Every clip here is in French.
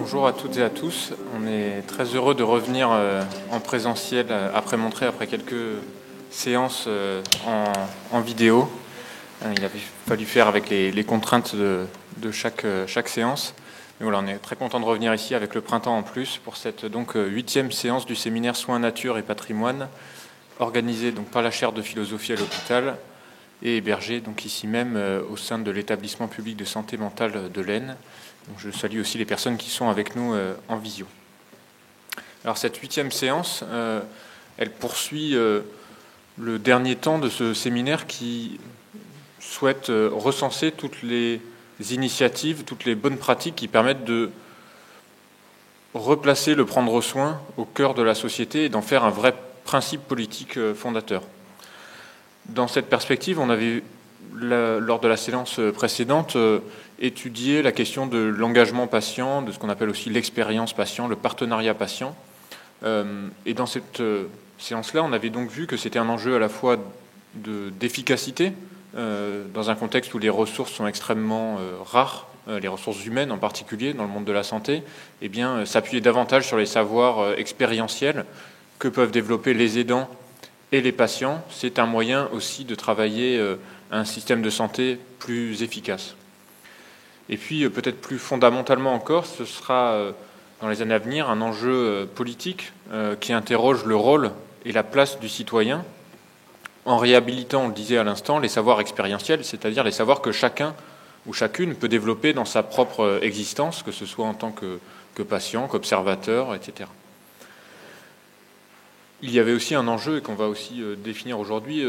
Bonjour à toutes et à tous. On est très heureux de revenir en présentiel après quelques séances en vidéo. Il avait fallu faire avec les contraintes de chaque séance. Mais voilà, on est très content de revenir ici avec le printemps en plus pour cette donc 8e séance du séminaire Soins, Nature et Patrimoine, organisée donc par la chaire de philosophie à l'hôpital et hébergée donc ici même au sein de l'établissement public de santé mentale de l'Aisne. Donc je salue aussi les personnes qui sont avec nous en visio. Alors cette 8e séance, elle poursuit le dernier temps de ce séminaire qui souhaite recenser toutes les initiatives, toutes les bonnes pratiques qui permettent de replacer le prendre soin au cœur de la société et d'en faire un vrai principe politique fondateur. Dans cette perspective, on avait, lors de la séance précédente, étudié la question de l'engagement patient, de ce qu'on appelle aussi l'expérience patient, le partenariat patient. Et dans cette séance-là, on avait donc vu que c'était un enjeu à la fois d'efficacité, dans un contexte où les ressources sont extrêmement rares, les ressources humaines en particulier dans le monde de la santé, eh bien, s'appuyer davantage sur les savoirs expérientiels que peuvent développer les aidants et les patients. C'est un moyen aussi de travailler un système de santé plus efficace. Et puis, peut-être plus fondamentalement encore, ce sera, dans les années à venir, un enjeu politique qui interroge le rôle et la place du citoyen en réhabilitant, on le disait à l'instant, les savoirs expérientiels, c'est-à-dire les savoirs que chacun ou chacune peut développer dans sa propre existence, que ce soit en tant que patient, qu'observateur, etc. Il y avait aussi un enjeu, et qu'on va aussi définir aujourd'hui,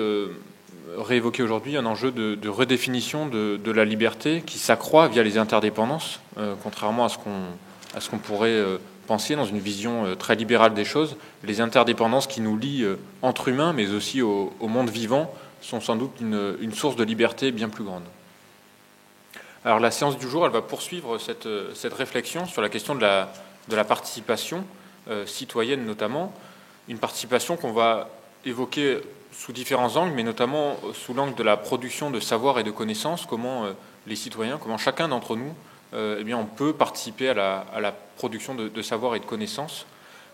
réévoquer aujourd'hui, un enjeu de redéfinition de la liberté qui s'accroît via les interdépendances, contrairement à ce qu'on pourrait penser dans une vision très libérale des choses. Les interdépendances qui nous lient entre humains, mais aussi au monde vivant, sont sans doute une source de liberté bien plus grande. Alors la séance du jour, elle va poursuivre cette réflexion sur la question de la participation citoyenne notamment, une participation qu'on va évoquer sous différents angles, mais notamment sous l'angle de la production de savoir et de connaissances, comment les citoyens, comment chacun d'entre nous, eh bien, on peut participer à la production de savoir et de connaissances,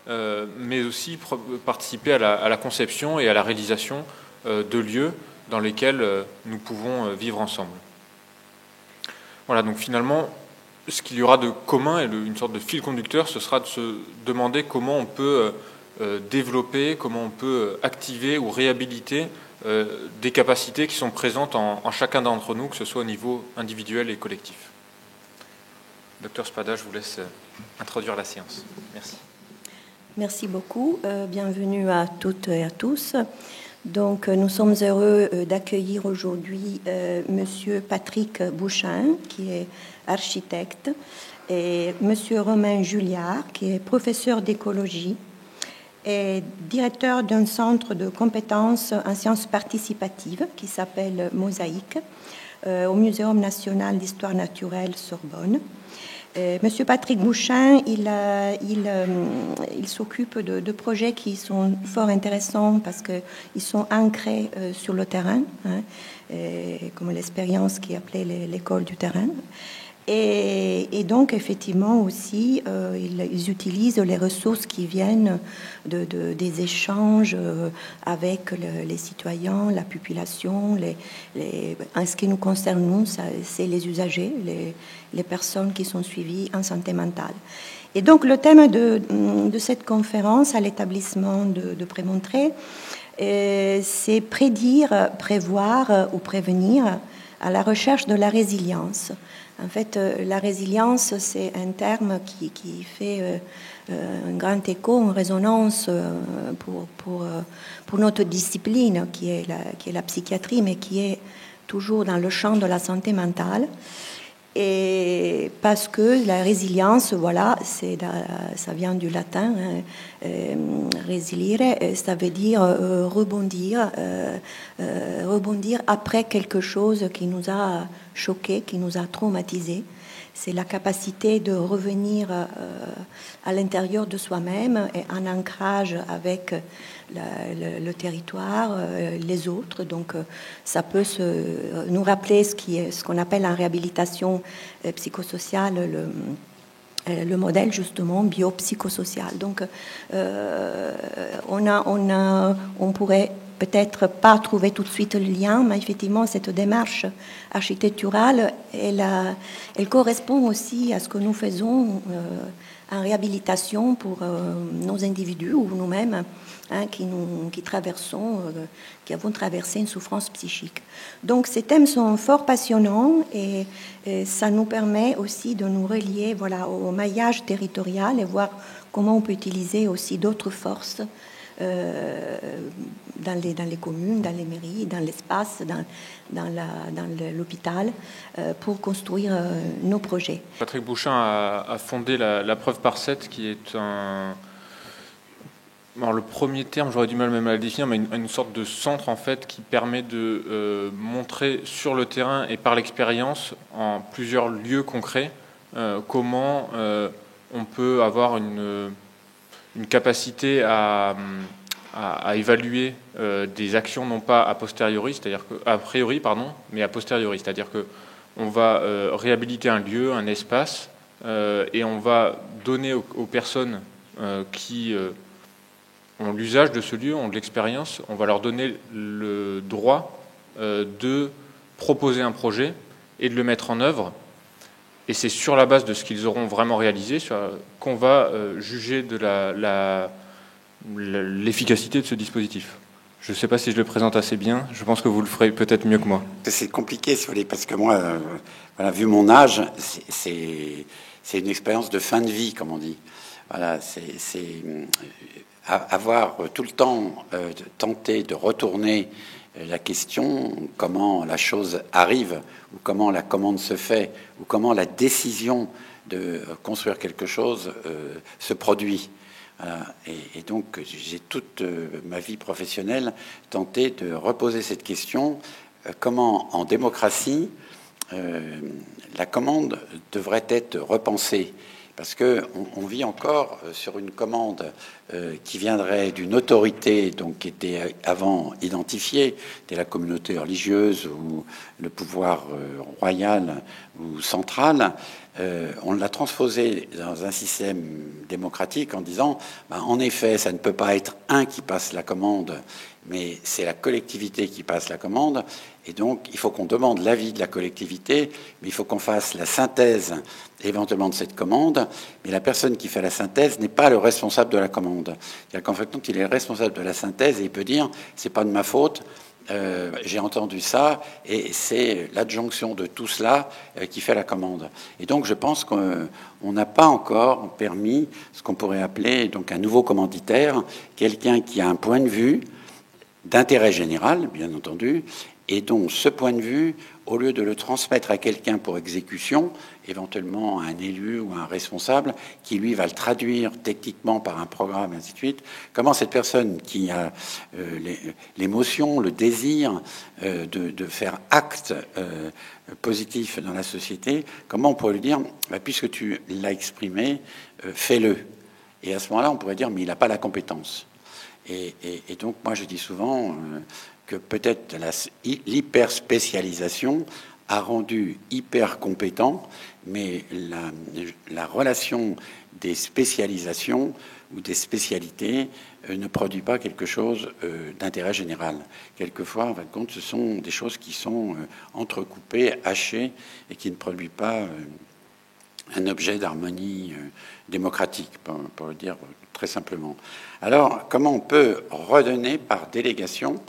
mais aussi participer à la conception et à la réalisation de lieux dans lesquels nous pouvons vivre ensemble. Voilà, donc finalement, ce qu'il y aura de commun et une sorte de fil conducteur, ce sera de se demander comment on peut développer, comment on peut activer ou réhabiliter des capacités qui sont présentes en chacun d'entre nous, que ce soit au niveau individuel et collectif. Docteur Spada, je vous laisse introduire la séance. Merci. Merci beaucoup. Bienvenue à toutes et à tous. Donc, nous sommes heureux d'accueillir aujourd'hui Monsieur Patrick Bouchain, qui est architecte, et Monsieur Romain Julliard, qui est professeur d'écologie et directeur d'un centre de compétences en sciences participatives qui s'appelle Mosaïque au Muséum national d'histoire naturelle Sorbonne. Monsieur Patrick Bouchain, il s'occupe de projets qui sont fort intéressants parce qu'ils sont ancrés sur le terrain, comme l'expérience qui appelait l'école du terrain. Et donc, effectivement, aussi, ils utilisent les ressources qui viennent des échanges avec les citoyens, la population. En ce qui nous concerne, nous, c'est les usagers, les personnes qui sont suivies en santé mentale. Et donc, le thème de cette conférence à l'établissement de Prémontré, c'est prédire, prévoir ou prévenir à la recherche de la résilience. En fait, la résilience, c'est un terme qui fait un grand écho, une résonance pour notre discipline, qui est la psychiatrie, mais qui est toujours dans le champ de la santé mentale. Et parce que la résilience, voilà, ça vient du latin, résilire, ça veut dire rebondir après quelque chose qui nous a choqué, qui nous a traumatisé. C'est la capacité de revenir à l'intérieur de soi-même et en ancrage avec le territoire, les autres. Donc, ça peut nous rappeler ce qu'on appelle en réhabilitation psychosociale le modèle justement biopsychosocial. Donc, on pourrait peut-être pas trouver tout de suite le lien, mais effectivement, cette démarche architecturale, elle correspond aussi à ce que nous faisons en réhabilitation pour nos individus ou nous-mêmes qui traversons, qui avons traversé une souffrance psychique. Donc ces thèmes sont fort passionnants et ça nous permet aussi de nous relier au maillage territorial et voir comment on peut utiliser aussi d'autres forces dans les communes, dans les mairies, dans l'espace, dans l'hôpital, pour construire nos projets. Patrick Bouchain a fondé la preuve par 7, qui est alors le premier terme, j'aurais du mal même à le définir, mais une sorte de centre en fait qui permet de montrer sur le terrain et par l'expérience, en plusieurs lieux concrets, comment on peut avoir une capacité à évaluer des actions non pas a posteriori, c'est-à-dire que a priori, pardon, mais a posteriori, c'est-à-dire que on va réhabiliter un lieu, un espace, et on va donner aux personnes qui ont l'usage de ce lieu, ont de l'expérience, on va leur donner le droit de proposer un projet et de le mettre en œuvre. Et c'est sur la base de ce qu'ils auront vraiment réalisé qu'on va juger de l'efficacité de ce dispositif. Je ne sais pas si je le présente assez bien. Je pense que vous le ferez peut-être mieux que moi. C'est compliqué, si vous voulez, parce que moi, vu mon âge, c'est une expérience de fin de vie, comme on dit. Voilà, c'est avoir tout le temps tenté de retourner la question, comment la chose arrive, ou comment la commande se fait, ou comment la décision de construire quelque chose se produit. Voilà. Et donc, j'ai toute ma vie professionnelle tenté de reposer cette question, comment en démocratie, la commande devrait être repensée. Parce qu'on vit encore sur une commande qui viendrait d'une autorité donc, qui était avant identifiée, c'était la communauté religieuse ou le pouvoir royal ou central. On l'a transposé dans un système démocratique en disant, en effet, ça ne peut pas être un qui passe la commande, mais c'est la collectivité qui passe la commande. Et donc, il faut qu'on demande l'avis de la collectivité, mais il faut qu'on fasse la synthèse éventuellement de cette commande. Mais la personne qui fait la synthèse n'est pas le responsable de la commande. C'est-à-dire qu'en fait, il est responsable de la synthèse et il peut dire, c'est pas de ma faute. J'ai entendu ça et c'est l'adjonction de tout cela qui fait la commande. Et donc je pense qu'on n'a pas encore permis ce qu'on pourrait appeler donc un nouveau commanditaire, quelqu'un qui a un point de vue d'intérêt général, bien entendu, et dont ce point de vue, au lieu de le transmettre à quelqu'un pour exécution, éventuellement à un élu ou à un responsable, qui lui va le traduire techniquement par un programme, ainsi de suite, comment cette personne qui a l'émotion, le désir de faire acte positif dans la société, comment on pourrait lui dire, puisque tu l'as exprimé, fais-le. Et à ce moment-là, on pourrait dire, mais il n'a pas la compétence. Et donc, moi, je dis souvent que peut-être l'hyper-spécialisation a rendu hyper compétent, mais la relation des spécialisations ou des spécialités ne produit pas quelque chose d'intérêt général. Quelquefois, en fin de compte, ce sont des choses qui sont entrecoupées, hachées, et qui ne produisent pas un objet d'harmonie démocratique, pour le dire très simplement. Alors, comment on peut redonner par délégation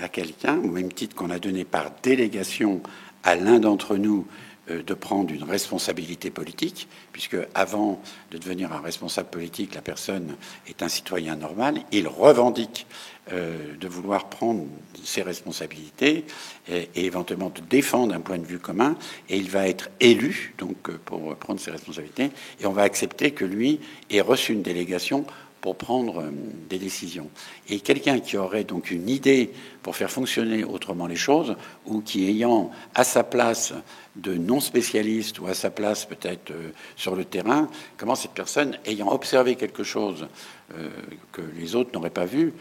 à quelqu'un, au même titre qu'on a donné par délégation à l'un d'entre nous de prendre une responsabilité politique, puisque avant de devenir un responsable politique, la personne est un citoyen normal, il revendique de vouloir prendre ses responsabilités et éventuellement de défendre un point de vue commun, et il va être élu donc pour prendre ses responsabilités, et on va accepter que lui ait reçu une délégation pour prendre des décisions. Et quelqu'un qui aurait donc une idée pour faire fonctionner autrement les choses, ou qui ayant à sa place de non-spécialiste, ou à sa place peut-être sur le terrain, comment cette personne, ayant observé quelque chose que les autres n'auraient pas vu,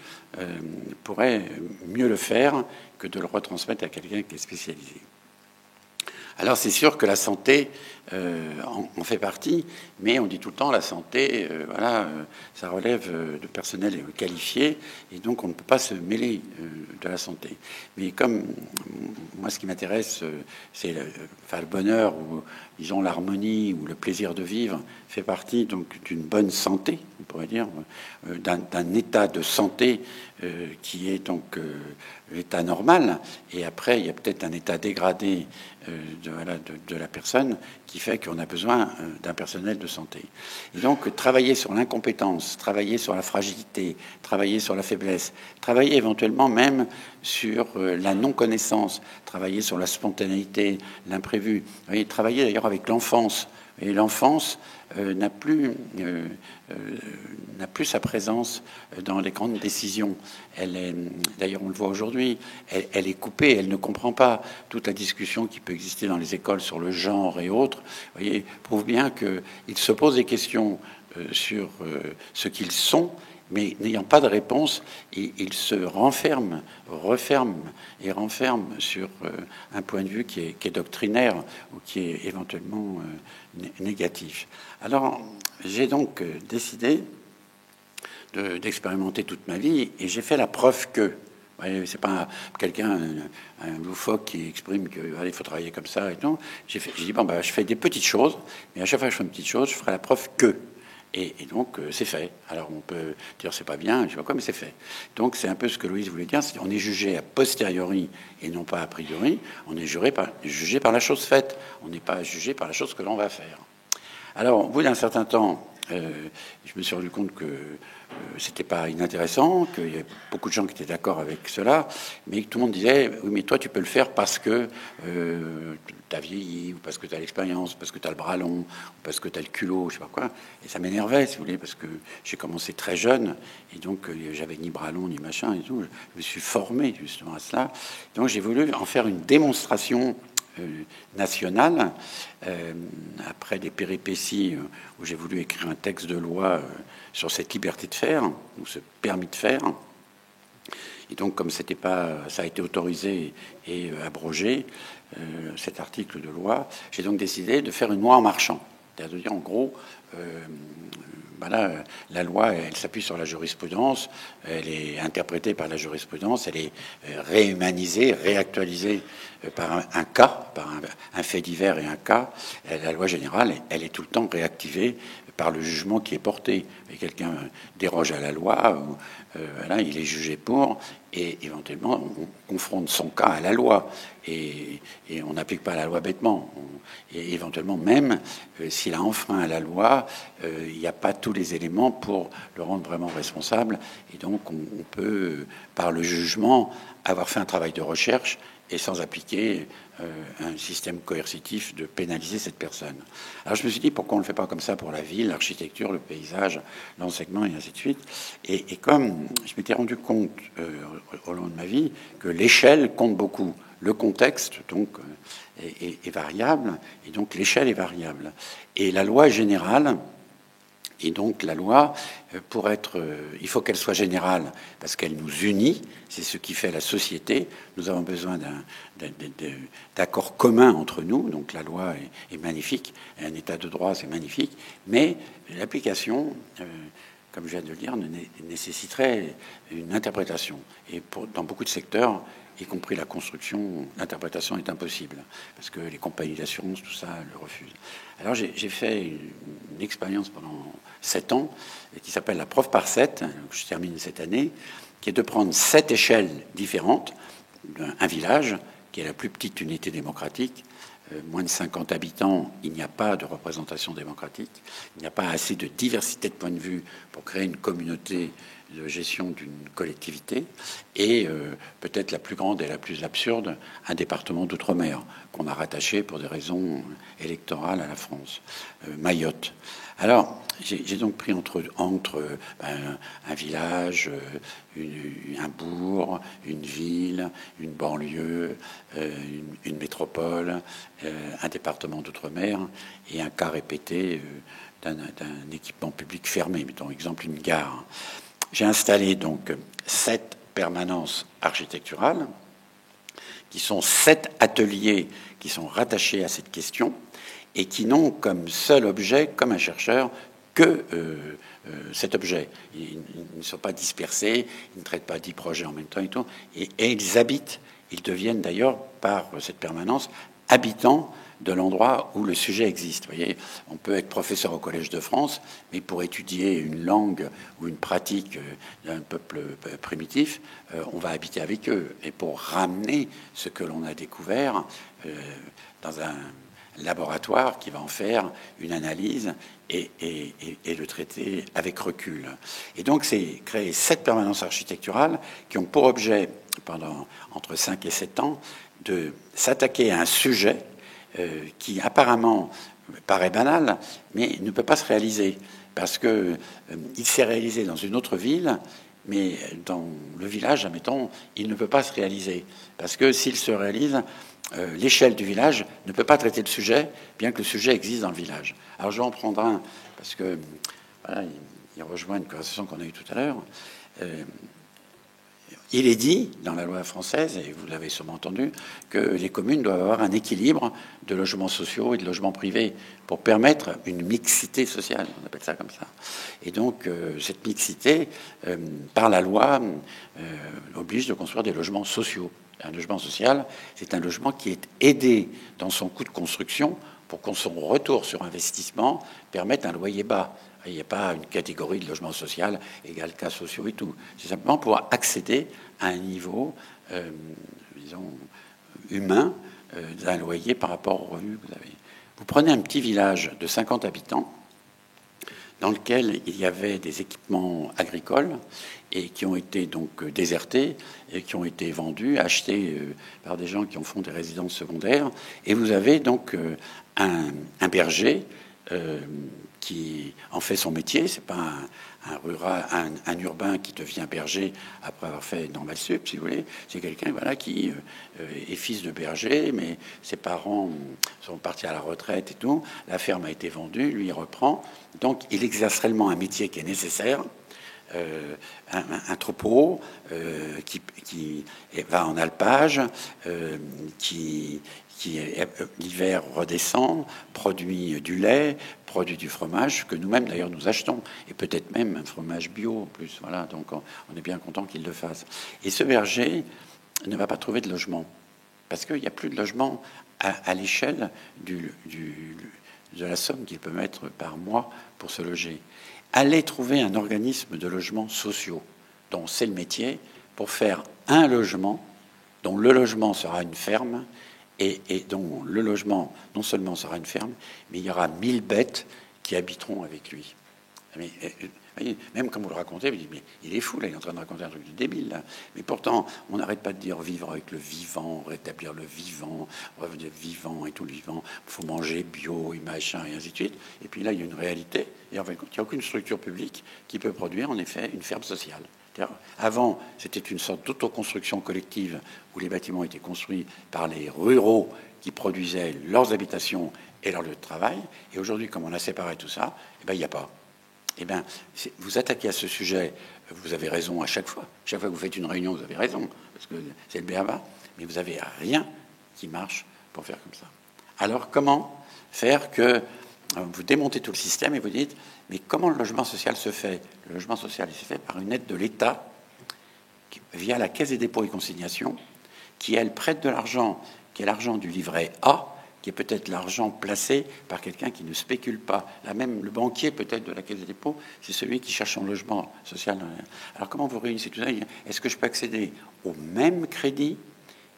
pourrait mieux le faire que de le retransmettre à quelqu'un qui est spécialisé. Alors c'est sûr que la santé en fait partie, mais on dit tout le temps la santé, ça relève de personnel qualifié, et donc on ne peut pas se mêler de la santé. Mais comme moi, ce qui m'intéresse, c'est le bonheur, ou disons l'harmonie, ou le plaisir de vivre, fait partie donc d'une bonne santé, on pourrait dire, d'un état de santé qui est donc l'état normal, et après il y a peut-être un état dégradé de la personne qui fait qu'on a besoin d'un personnel de santé. Et donc travailler sur l'incompétence, travailler sur la fragilité, travailler sur la faiblesse, travailler éventuellement même sur la non-connaissance, travailler sur la spontanéité, l'imprévu, travailler d'ailleurs avec l'enfance. Et l'enfance n'a plus sa présence dans les grandes décisions. D'ailleurs, on le voit aujourd'hui, elle est coupée, elle ne comprend pas toute la discussion qui peut exister dans les écoles sur le genre et autres. Vous voyez, prouve bien qu'ils se posent des questions sur ce qu'ils sont, mais n'ayant pas de réponse, ils se referment et renferment sur un point de vue qui est doctrinaire ou qui est éventuellement négatif. Alors, j'ai donc décidé d'expérimenter toute ma vie, et j'ai fait la preuve que, c'est pas quelqu'un, un loufoque qui exprime qu'il faut travailler comme ça et tout. J'ai dit, je fais des petites choses, mais à chaque fois que je fais une petite chose, je ferai la preuve que. Et donc, c'est fait. Alors, on peut dire c'est pas bien, je sais pas quoi, mais c'est fait. Donc, c'est un peu ce que Louise voulait dire. On est jugé a posteriori et non pas a priori. On est jugé par la chose faite. On n'est pas jugé par la chose que l'on va faire. Alors, au bout d'un certain temps, je me suis rendu compte que c'était pas inintéressant, qu'il y avait beaucoup de gens qui étaient d'accord avec cela, mais que tout le monde disait oui, mais toi tu peux le faire parce que tu as vieilli, ou parce que tu as l'expérience, parce que tu as le bras long, ou parce que tu as le culot, je sais pas quoi. Et ça m'énervait, si vous voulez, parce que j'ai commencé très jeune, et donc j'avais ni bras long ni machin et tout. Je me suis formé justement à cela. Donc j'ai voulu en faire une démonstration nationale, après des péripéties où j'ai voulu écrire un texte de loi sur cette liberté de faire, ou ce permis de faire. Et donc, comme c'était pas, ça a été autorisé et abrogé, cet article de loi, j'ai donc décidé de faire une loi en marchant. C'est-à-dire de dire, en gros, la loi, elle s'appuie sur la jurisprudence, elle est interprétée par la jurisprudence, elle est réhumanisée, réactualisée par un cas, par un fait divers et un cas. La loi générale, elle est tout le temps réactivée par le jugement qui est porté. Et quelqu'un déroge à la loi, ou, il est jugé pour, et éventuellement on confronte son cas à la loi, et on n'applique pas la loi bêtement. Et éventuellement même, s'il a enfreint à la loi, il n'y a pas tous les éléments pour le rendre vraiment responsable, et donc on peut, par le jugement, avoir fait un travail de recherche et sans appliquer un système coercitif de pénaliser cette personne. Alors je me suis dit, pourquoi on ne le fait pas comme ça pour la ville, l'architecture, le paysage, l'enseignement et ainsi de suite. Et comme je m'étais rendu compte au long de ma vie que l'échelle compte beaucoup, le contexte donc est variable, et donc l'échelle est variable. Et la loi est générale. Et donc la loi, pour être, il faut qu'elle soit générale parce qu'elle nous unit, c'est ce qui fait la société. Nous avons besoin d'accords communs entre nous, donc la loi est magnifique, un état de droit c'est magnifique, mais l'application, comme je viens de le dire, nécessiterait une interprétation. Et dans beaucoup de secteurs, y compris la construction, l'interprétation est impossible, parce que les compagnies d'assurance, tout ça, le refusent. Alors j'ai fait une expérience pendant 7 ans, qui s'appelle la preuve par 7, que je termine cette année, qui est de prendre 7 échelles différentes, un village, qui est la plus petite unité démocratique, moins de 50 habitants, il n'y a pas de représentation démocratique, il n'y a pas assez de diversité de points de vue pour créer une communauté de gestion d'une collectivité, et peut-être la plus grande et la plus absurde, un département d'outre-mer qu'on a rattaché pour des raisons électorales à la France, Mayotte. Alors j'ai donc pris entre un village, un bourg, une ville, une banlieue, une métropole, un département d'outre-mer et un cas répété d'un équipement public fermé, mettons exemple une gare. J'ai installé donc 7 permanences architecturales qui sont 7 ateliers qui sont rattachés à cette question et qui n'ont comme seul objet, comme un chercheur, que cet objet. Ils ne sont pas dispersés, ils ne traitent pas 10 projets en même temps et tout, et ils habitent, ils deviennent d'ailleurs, par cette permanence, habitants de l'endroit où le sujet existe. Vous voyez, on peut être professeur au Collège de France, mais pour étudier une langue ou une pratique d'un peuple primitif, on va habiter avec eux. Et pour ramener ce que l'on a découvert dans un laboratoire qui va en faire une analyse et le traiter avec recul. Et donc, c'est créer 7 permanences architecturales qui ont pour objet, pendant entre 5 et 7 ans, de s'attaquer à un sujet qui apparemment paraît banal, mais ne peut pas se réaliser, parce que il s'est réalisé dans une autre ville, mais dans le village, admettons, il ne peut pas se réaliser, parce que s'il se réalise, l'échelle du village ne peut pas traiter le sujet, bien que le sujet existe dans le village. Alors je vais en prendre un, parce que voilà, il rejoint une conversation qu'on a eue tout à l'heure. Il est dit dans la loi française, et vous l'avez sûrement entendu, que les communes doivent avoir un équilibre de logements sociaux et de logements privés pour permettre une mixité sociale, on appelle ça comme ça. Et donc cette mixité, par la loi, oblige de construire des logements sociaux. Un logement social, c'est un logement qui est aidé dans son coût de construction pour qu'on son retour sur investissement permette un loyer bas. Il n'y a pas une catégorie de logement social égale cas sociaux et tout. C'est simplement pour accéder à un niveau, disons, humain d'un loyer par rapport aux revenus que vous avez. Vous prenez un petit village de 50 habitants dans lequel il y avait des équipements agricoles et qui ont été donc désertés et qui ont été vendus, achetés par des gens qui en font des résidences secondaires. Et vous avez donc un berger qui en fait son métier. C'est pas un rural, un urbain qui devient berger après avoir fait normal sup, si vous voulez. C'est quelqu'un, voilà, qui est fils de berger, mais ses parents sont partis à la retraite et tout. La ferme a été vendue, lui il reprend. Donc il exerce réellement un métier qui est nécessaire. Un troupeau qui va en alpage, qui l'hiver redescend, produit du lait, produit du fromage, que nous-mêmes d'ailleurs nous achetons, et peut-être même un fromage bio en plus. Voilà, donc on est bien content qu'il le fasse. Et ce berger ne va pas trouver de logement, parce qu'il n'y a plus de logement à l'échelle de la somme qu'il peut mettre par mois pour se loger. Allez trouver un organisme de logements sociaux, dont c'est le métier, pour faire un logement, dont le logement sera une ferme, et dont le logement non seulement sera une ferme, mais il y aura 1000 bêtes qui habiteront avec lui. Mais, même quand vous le racontez, vous dites, mais il est fou, là, il est en train de raconter un truc de débile, là. Mais pourtant, on n'arrête pas de dire vivre avec le vivant, rétablir le vivant, revenir vivant et tout le vivant, il faut manger bio et machin, et ainsi de suite. Et puis là, il y a une réalité, et en fait, il n'y a aucune structure publique qui peut produire, en effet, une ferme sociale. Avant, c'était une sorte d'autoconstruction collective où les bâtiments étaient construits par les ruraux qui produisaient leurs habitations et leur lieu de travail. Et aujourd'hui, comme on a séparé tout ça, eh ben, il n'y a pas. Eh bien, vous attaquez à ce sujet, vous avez raison à chaque fois. Chaque fois que vous faites une réunion, vous avez raison, parce que c'est le b.a.-ba, mais vous n'avez rien qui marche pour faire comme ça. Alors, comment faire que vous démontez tout le système et vous dites, mais comment le logement social se fait? Le logement social, il se fait par une aide de l'État via la Caisse des dépôts et consignations, qui, elle, prête de l'argent, qui est l'argent du livret A, qui est peut-être l'argent placé par quelqu'un qui ne spécule pas. Là même, le banquier, peut-être, de la Caisse des dépôts, c'est celui qui cherche son logement social. Alors, comment vous réunissez tout ça? Est-ce que je peux accéder au même crédit?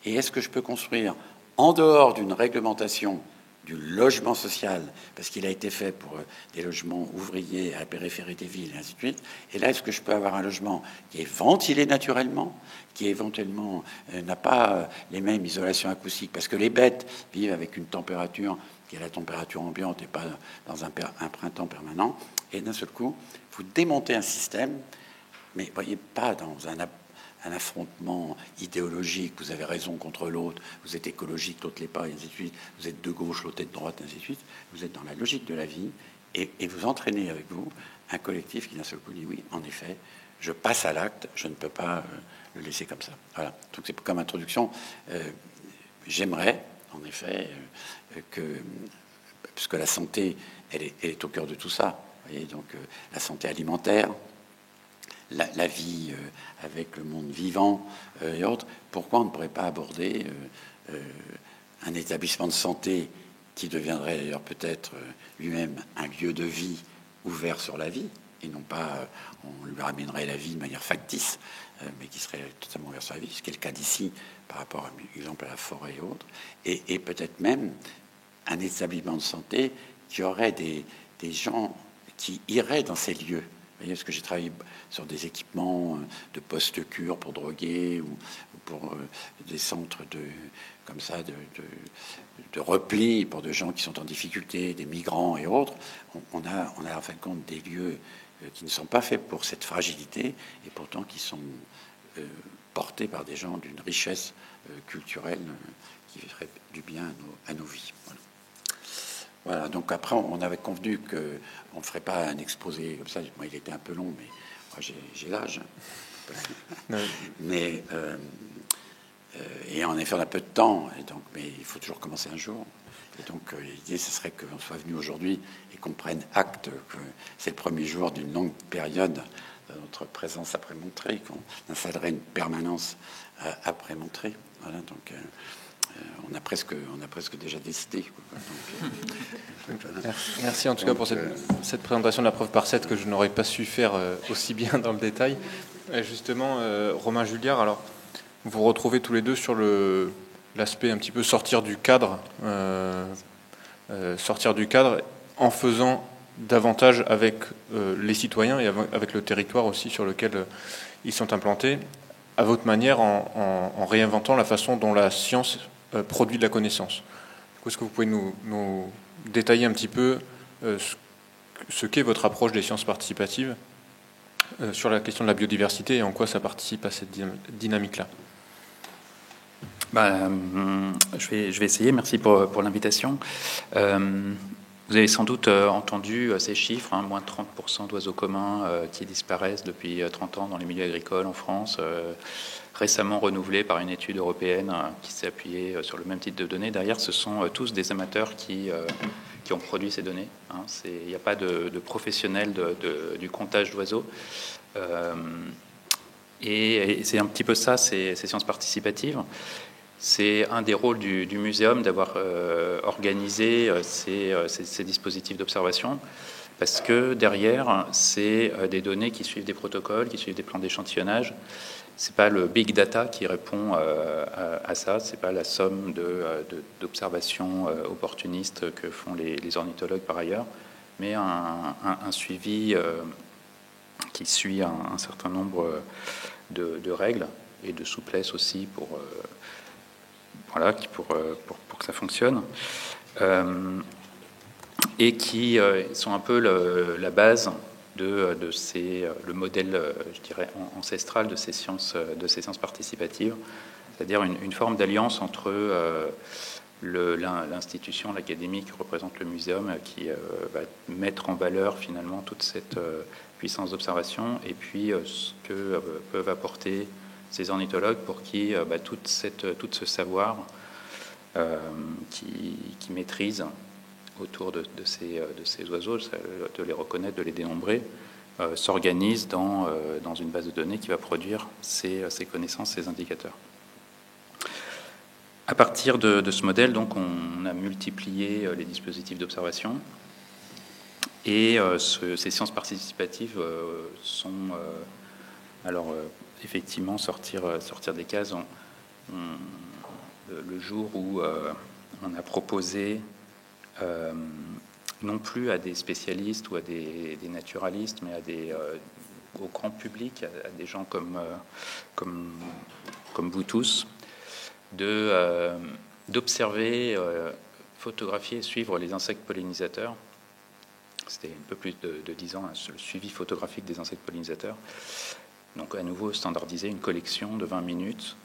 Et est-ce que je peux construire, en dehors d'une réglementation du logement social, parce qu'il a été fait pour des logements ouvriers à la périphérie des villes, et ainsi de suite. Et là, est-ce que je peux avoir un logement qui est ventilé naturellement, qui éventuellement n'a pas les mêmes isolations acoustiques, parce que les bêtes vivent avec une température qui est la température ambiante et pas dans un printemps permanent. Et d'un seul coup, vous démontez un système, mais voyez, pas dans un affrontement idéologique, vous avez raison contre l'autre, vous êtes écologique, l'autre l'est pas, et ainsi de suite, vous êtes de gauche, l'autre est de droite, et ainsi de suite, vous êtes dans la logique de la vie, et vous entraînez avec vous un collectif qui d'un seul coup dit oui, en effet, je passe à l'acte, je ne peux pas le laisser comme ça. Voilà, donc c'est comme introduction, j'aimerais, en effet, puisque la santé, elle est au cœur de tout ça. Vous voyez, donc la santé alimentaire, la vie avec le monde vivant et autres. Pourquoi on ne pourrait pas aborder un établissement de santé qui deviendrait d'ailleurs peut-être lui-même un lieu de vie ouvert sur la vie, et non pas on lui ramènerait la vie de manière factice, mais qui serait totalement ouvert sur la vie, ce qui est le cas d'ici par rapport, par exemple, à la forêt et autres, et peut-être même un établissement de santé qui aurait des gens qui iraient dans ces lieux. Vous voyez, parce que j'ai travaillé sur des équipements de post-cure pour drogués ou pour des centres comme ça de repli pour de gens qui sont en difficulté, des migrants et autres. On a en fin de compte des lieux qui ne sont pas faits pour cette fragilité et pourtant qui sont portés par des gens d'une richesse culturelle qui ferait du bien à nos vies. Voilà, donc après, on avait convenu qu'on ne ferait pas un exposé comme ça. Moi, il était un peu long, mais moi, j'ai l'âge. Mais, et en effet, on a peu de temps, et donc, mais il faut toujours commencer un jour. Et donc, l'idée, ce serait qu'on soit venu aujourd'hui et qu'on prenne acte que c'est le premier jour d'une longue période de notre présence après Montreuil, qu'on installerait une permanence après Montreuil. Voilà, donc... on a presque déjà décidé. Merci en tout cas pour cette présentation de la preuve par 7 que je n'aurais pas su faire aussi bien dans le détail. Justement, Romain Julliard, alors vous retrouvez tous les deux sur l'aspect un petit peu sortir du cadre en faisant davantage avec les citoyens et avec le territoire aussi sur lequel ils sont implantés, à votre manière, en réinventant la façon dont la science produit de la connaissance. Est-ce que vous pouvez nous détailler un petit peu ce qu'est votre approche des sciences participatives sur la question de la biodiversité et en quoi ça participe à cette dynamique-là? Je vais essayer. Merci pour l'invitation. Vous avez sans doute entendu ces chiffres, moins de 30% d'oiseaux communs qui disparaissent depuis 30 ans dans les milieux agricoles en France, récemment renouvelés par une étude européenne qui s'est appuyée sur le même type de données. Derrière, ce sont tous des amateurs qui ont produit ces données. Il n'y a pas de professionnels du comptage d'oiseaux. Et c'est un petit peu ça, ces sciences participatives. C'est un des rôles du muséum d'avoir organisé ces dispositifs d'observation, parce que derrière, c'est des données qui suivent des protocoles, qui suivent des plans d'échantillonnage. C'est pas le big data qui répond à ça. C'est pas la somme d'observations opportunistes que font les ornithologues par ailleurs, mais un suivi qui suit un certain nombre de règles et de souplesse aussi pour que ça fonctionne, et qui sont un peu la base le modèle, je dirais, ancestral de ces sciences participatives, c'est-à-dire une forme d'alliance entre l'institution, l'académie qui représente le muséum, qui va mettre en valeur finalement toute cette puissance d'observation, et puis ce que peuvent apporter ces ornithologues pour qui tout ce savoir qui maîtrisent autour de ces oiseaux, de les reconnaître, de les dénombrer, s'organise dans une base de données qui va produire ces connaissances, ces indicateurs. À partir de ce modèle, donc, on a multiplié les dispositifs d'observation, et ces sciences participatives sont effectivement sortir des cases. Le jour où on a proposé non plus à des spécialistes ou à des naturalistes, mais au grand public, à des gens comme vous tous, d'observer, photographier et suivre les insectes pollinisateurs. C'était un peu plus de 10 ans, le suivi photographique des insectes pollinisateurs. Donc à nouveau standardiser une collection de 20 minutes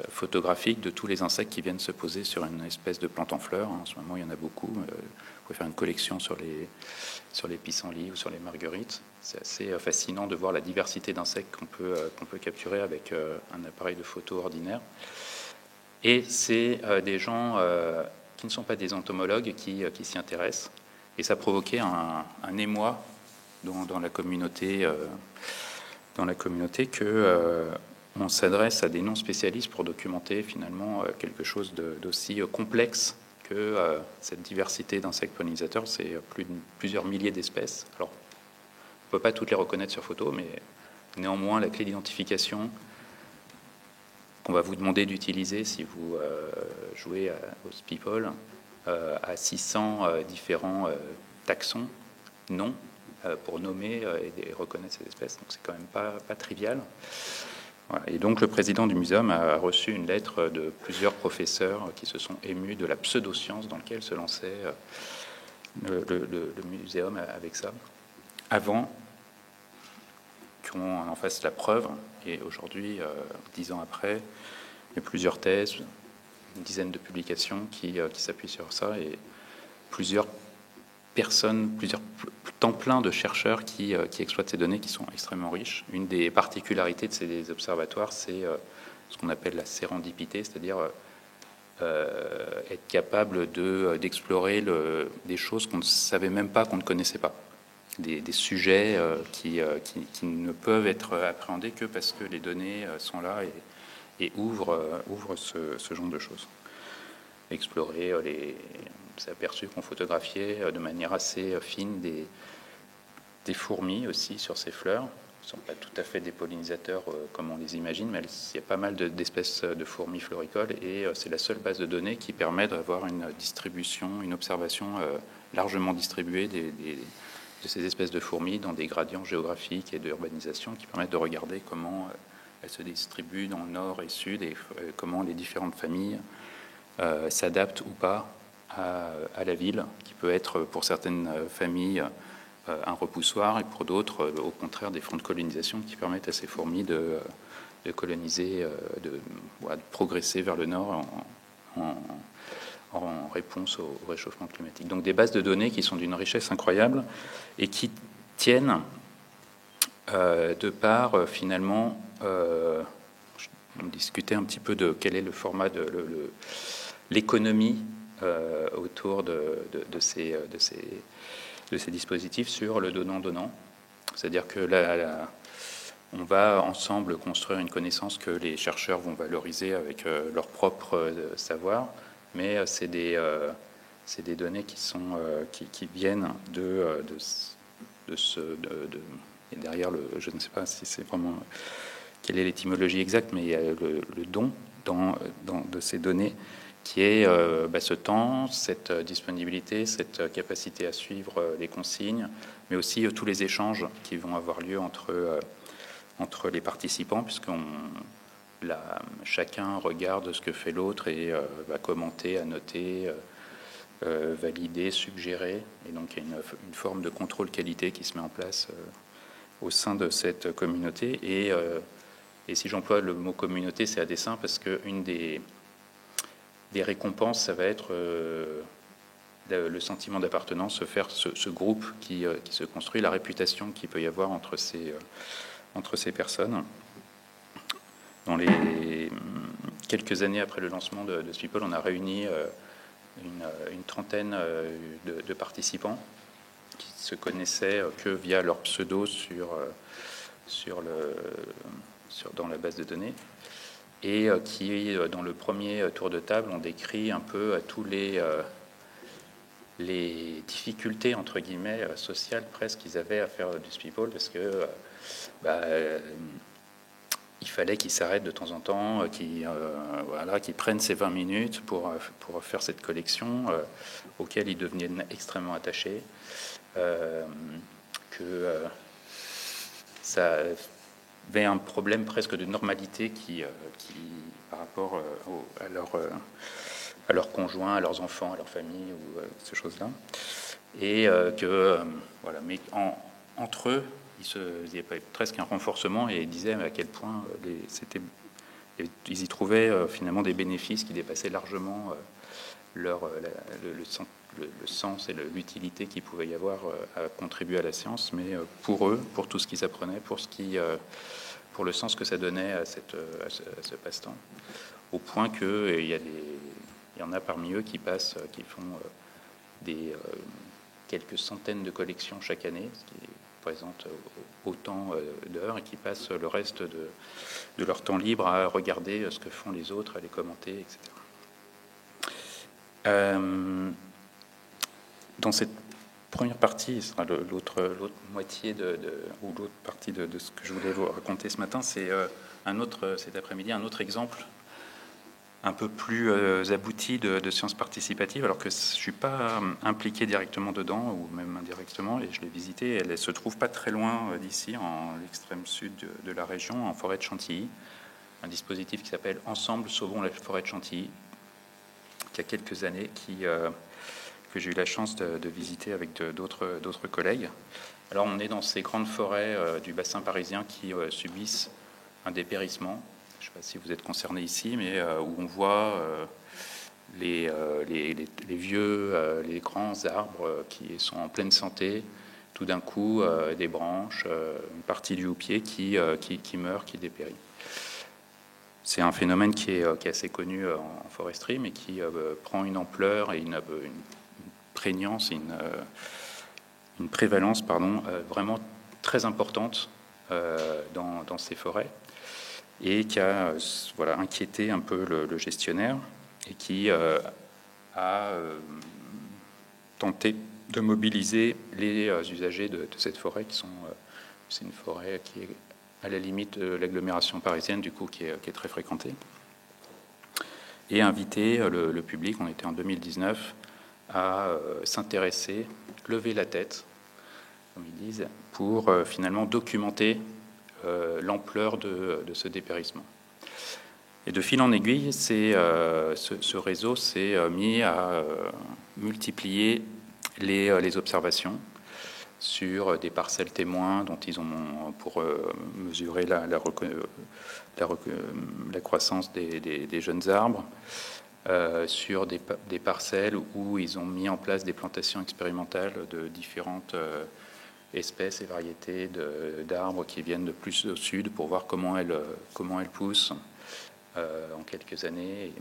photographique de tous les insectes qui viennent se poser sur une espèce de plante en fleurs. En ce moment, il y en a beaucoup. Vous pouvez faire une collection sur les pissenlits ou sur les marguerites. C'est assez fascinant de voir la diversité d'insectes qu'on peut capturer avec un appareil de photo ordinaire. Et c'est des gens qui ne sont pas des entomologues qui s'y intéressent. Et ça a provoqué un émoi dans la communauté que on s'adresse à des non-spécialistes pour documenter finalement quelque chose d'aussi complexe que cette diversité d'insectes pollinisateurs. C'est plusieurs milliers d'espèces. Alors, on ne peut pas toutes les reconnaître sur photo, mais néanmoins, la clé d'identification qu'on va vous demander d'utiliser si vous jouez au Speeple à 600 différents taxons, noms, pour nommer et reconnaître ces espèces. Donc c'est quand même pas trivial. Voilà. Et donc le président du muséum a reçu une lettre de plusieurs professeurs qui se sont émus de la pseudo-science dans laquelle se lançait le muséum avec ça, avant qu'on en fasse la preuve. Et aujourd'hui, 10 ans après, il y a plusieurs thèses, une dizaine de publications qui s'appuient sur ça, et plusieurs personnes, plusieurs temps plein de chercheurs qui exploitent ces données qui sont extrêmement riches. Une des particularités de ces observatoires, c'est ce qu'on appelle la sérendipité, c'est-à-dire être capable d'explorer des choses qu'on ne savait même pas, qu'on ne connaissait pas. Des sujets qui ne peuvent être appréhendés que parce que les données sont là et ouvrent ce genre de choses. Explorer on s'est aperçu qu'on photographiait de manière assez fine des fourmis aussi sur ces fleurs. Ce ne sont pas tout à fait des pollinisateurs comme on les imagine, mais il y a pas mal d'espèces de fourmis floricoles, et c'est la seule base de données qui permet d'avoir une distribution, une observation largement distribuée de ces espèces de fourmis dans des gradients géographiques et d'urbanisation qui permettent de regarder comment elles se distribuent dans le nord et sud, et comment les différentes familles s'adaptent ou pas à la ville, qui peut être pour certaines familles un repoussoir, et pour d'autres, au contraire, des fronts de colonisation qui permettent à ces fourmis de coloniser, de progresser vers le nord en réponse au réchauffement climatique. Donc des bases de données qui sont d'une richesse incroyable et qui tiennent de part finalement, on discutait un petit peu de quel est le format de l'économie autour de ces dispositifs sur le donnant-donnant. C'est-à-dire que là, on va ensemble construire une connaissance que les chercheurs vont valoriser avec leur propre savoir, mais c'est des données qui viennent et derrière je ne sais pas si c'est vraiment quelle est l'étymologie exacte, mais il y a le don de ces données, qui est ce temps, cette disponibilité, cette capacité à suivre les consignes, mais aussi tous les échanges qui vont avoir lieu entre les participants, chacun regarde ce que fait l'autre et va commenter, annoter, valider, suggérer. Et donc il y a une forme de contrôle qualité qui se met en place au sein de cette communauté. Et si j'emploie le mot communauté, c'est à dessein, parce qu'une des récompenses, ça va être le sentiment d'appartenance, ce groupe qui se construit, la réputation qu'il peut y avoir entre ces personnes. Dans les quelques années après le lancement de Speeple, on a réuni une trentaine de participants qui se connaissaient que via leur pseudo dans la base de données, et qui, dans le premier tour de table, ont décrit un peu tous les difficultés, entre guillemets, sociales presque qu'ils avaient à faire du Speeple, parce que il fallait qu'ils s'arrêtent de temps en temps, qu'ils prennent ces 20 minutes pour faire cette collection auquel ils devenaient extrêmement attachés, que ça avait un problème presque de normalité qui par rapport à leurs conjoints, à leurs enfants, à leur famille, ou ces choses-là, et mais entre eux, il y avait presque un renforcement, et ils disaient à quel point ils y trouvaient finalement des bénéfices qui dépassaient largement le sens et l'utilité qu'il pouvait y avoir à contribuer à la science, mais pour eux, pour tout ce qu'ils apprenaient, pour le sens que ça donnait à ce passe-temps. au point qu'il y en a parmi eux qui font quelques centaines de collections chaque année, ce qui représente autant d'heures, et qui passent le reste de leur temps libre à regarder ce que font les autres, à les commenter, etc. Dans cette première partie, ce sera l'autre moitié ou l'autre partie de ce que je voulais vous raconter ce matin, c'est cet après-midi, un autre exemple un peu plus abouti de sciences participatives, alors que je ne suis pas impliqué directement dedans, ou même indirectement, et je l'ai visité. Elle se trouve pas très loin d'ici, en l'extrême sud de la région, en forêt de Chantilly. Un dispositif qui s'appelle Ensemble Sauvons la forêt de Chantilly, qui a quelques années, que j'ai eu la chance de visiter avec d'autres collègues. Alors on est dans ces grandes forêts du bassin parisien qui subissent un dépérissement. Je ne sais pas si vous êtes concerné ici, mais où on voit les grands arbres qui sont en pleine santé, tout d'un coup des branches, une partie du houppier qui meurt, qui dépérit. C'est un phénomène qui est assez connu en foresterie, mais qui prend une ampleur et une prégnance, une prévalence, vraiment très importante dans ces forêts, et qui a inquiété un peu le gestionnaire, et qui a tenté de mobiliser les usagers de cette forêt, c'est une forêt qui est à la limite de l'agglomération parisienne, du coup, qui est très fréquentée, et inviter le public, on était en 2019, à s'intéresser, lever la tête, comme ils disent, pour finalement documenter l'ampleur de ce dépérissement. Et de fil en aiguille, ce réseau s'est mis à multiplier les observations sur des parcelles témoins dont ils ont pour mesurer la croissance des jeunes arbres, sur des parcelles où ils ont mis en place des plantations expérimentales de différentes espèces et variétés d'arbres qui viennent de plus au sud, pour voir comment elles poussent en quelques années.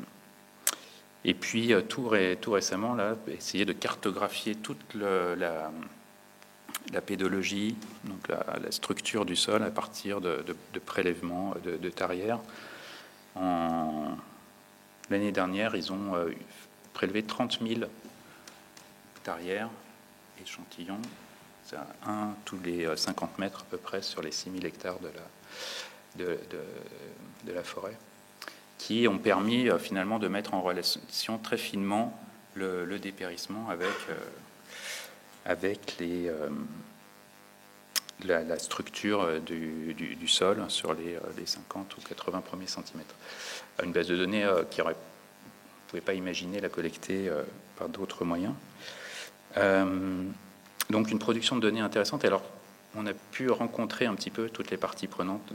Et puis tout récemment, là, essayer de cartographier toute la pédologie, donc la structure du sol, à partir de prélèvements de tarières. L'année dernière, ils ont prélevé 30 000 tarières, échantillons, c'est un tous les 50 mètres à peu près sur les 6 000 hectares de la forêt, qui ont permis finalement de mettre en relation très finement le dépérissement avec la structure du sol sur les 50 ou 80 premiers centimètres. Une base de données qui aurait, vous ne pouvez pas imaginer la collecter par d'autres moyens. Donc une production de données intéressante. Alors on a pu rencontrer un petit peu toutes les parties prenantes.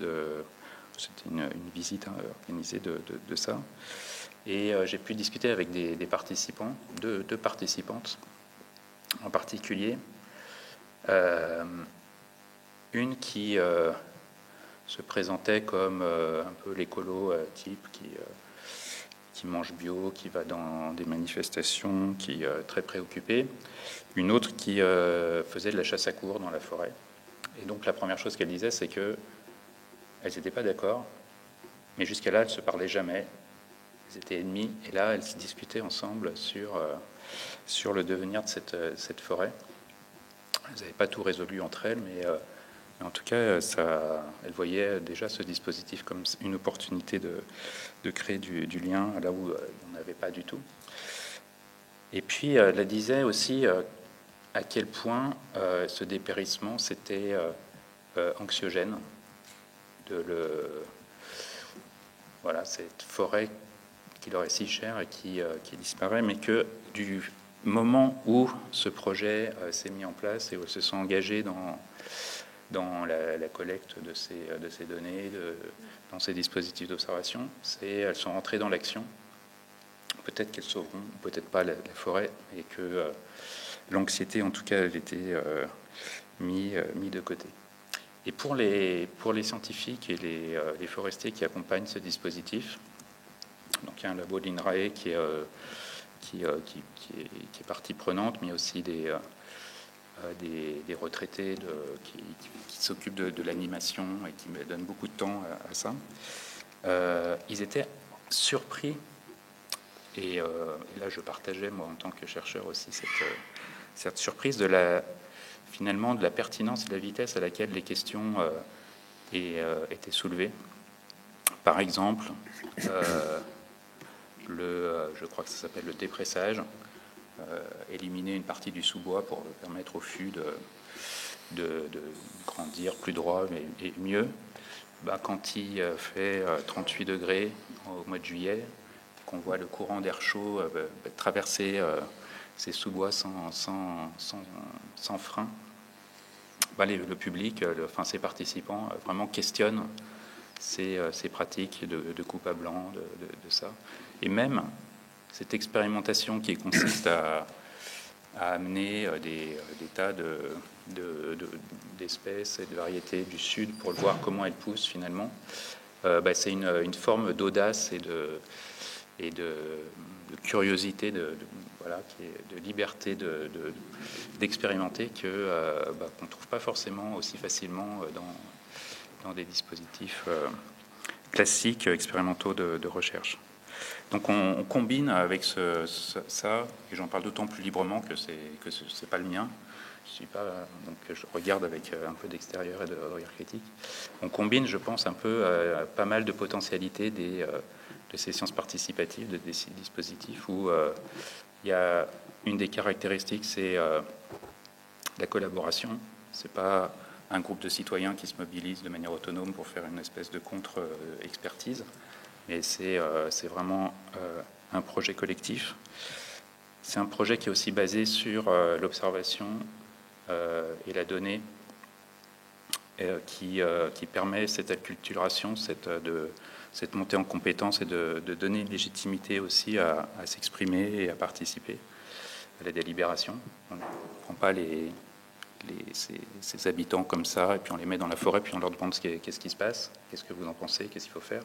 C'était une visite organisée de ça. Et j'ai pu discuter avec des participants, deux participantes en particulier. Une qui se présentait comme un peu l'écolo type, qui mange bio, qui va dans des manifestations, qui est très préoccupée. Une autre qui faisait de la chasse à courre dans la forêt. Et donc la première chose qu'elle disait, c'est que elles n'étaient pas d'accord, mais jusqu'à là, elles ne se parlaient jamais. Elles étaient ennemies, et là, elles se discutaient ensemble sur le devenir de cette forêt. Elles n'avaient pas tout résolu entre elles, mais en tout cas, elles voyaient déjà ce dispositif comme une opportunité de créer du lien là où on n'avait pas du tout. Et puis, elle disait aussi à quel point ce dépérissement, c'était anxiogène. Voilà, cette forêt qui leur est si chère et qui disparaît, mais que du moment où ce projet s'est mis en place et où ils se sont engagés dans la collecte de ces données, dans ces dispositifs d'observation, elles sont rentrées dans l'action. Peut-être qu'elles sauveront, peut-être pas la forêt, et que l'anxiété, en tout cas, elle était mis de côté. Et pour les scientifiques et les forestiers qui accompagnent ce dispositif, Donc il y a un labo de l'INRAE qui est partie prenante, mais aussi des retraités qui s'occupent de l'animation et qui me donnent beaucoup de temps à ça. Ils étaient surpris, et là je partageais moi en tant que chercheur aussi cette surprise finalement de la pertinence et de la vitesse à laquelle les questions étaient soulevées. Par exemple, je crois que ça s'appelle le dépressage, éliminer une partie du sous-bois pour permettre au fût de grandir plus droit et mieux. Quand il fait 38 degrés au mois de juillet, qu'on voit le courant d'air chaud traverser ces sous-bois sans frein, le public, ces participants vraiment questionnent ces pratiques de coupe à blanc, de ça. Et même cette expérimentation qui consiste à amener des tas d'espèces et de variétés du Sud pour voir comment elles poussent finalement, c'est une forme d'audace et de curiosité, de liberté d'expérimenter qu'on ne trouve pas forcément aussi facilement dans des dispositifs classiques expérimentaux de recherche. Donc on combine avec ça, et j'en parle d'autant plus librement que c'est pas le mien. Je regarde avec un peu d'extérieur et de regard critique. On combine, je pense, un peu pas mal de potentialités de ces sciences participatives, de ces dispositifs où il y a une des caractéristiques, c'est la collaboration. C'est pas un groupe de citoyens qui se mobilisent de manière autonome pour faire une espèce de contre-expertise, mais c'est vraiment un projet collectif. C'est un projet qui est aussi basé sur l'observation et la donnée, qui permet cette acculturation, cette montée en compétences et de donner une légitimité aussi à s'exprimer et à participer à la délibération. On ne prend pas ces habitants comme ça et puis on les met dans la forêt puis on leur demande qu'est-ce qui se passe, qu'est-ce que vous en pensez, qu'est-ce qu'il faut faire.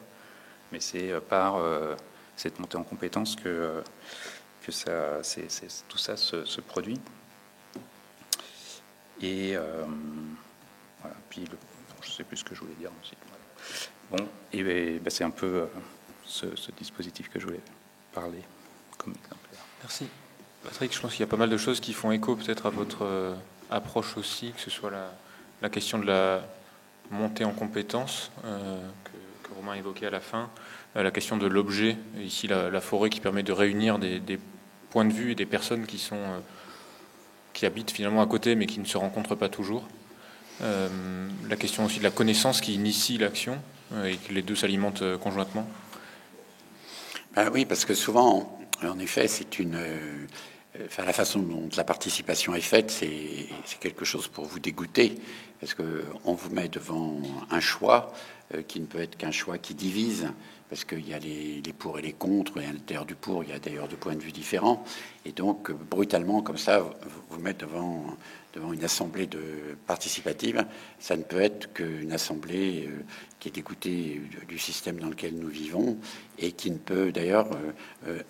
Mais c'est par cette montée en compétences que tout ça se produit. Et voilà. Puis je ne sais plus ce que je voulais dire ensuite. Voilà. Bon, et c'est un peu ce dispositif que je voulais parler comme exemplaire. Merci. Patrick, je pense qu'il y a pas mal de choses qui font écho peut-être à votre approche aussi, que ce soit la question de la montée en compétences que Romain évoquait à la fin, la question de l'objet, ici la forêt qui permet de réunir des points de vue et des personnes qui habitent finalement à côté mais qui ne se rencontrent pas toujours. La question aussi de la connaissance qui initie l'action et que les deux s'alimentent conjointement. Oui, parce que souvent, en effet, la façon dont la participation est faite, c'est quelque chose pour vous dégoûter, parce qu'on vous met devant un choix qui ne peut être qu'un choix qui divise, parce qu'il y a les pour et les contre, et à l'intérieur du pour, il y a d'ailleurs deux points de vue différents, et donc brutalement, comme ça, vous mettre devant une assemblée participative, ça ne peut être qu'une assemblée qui est dégoûtée du système dans lequel nous vivons et qui ne peut d'ailleurs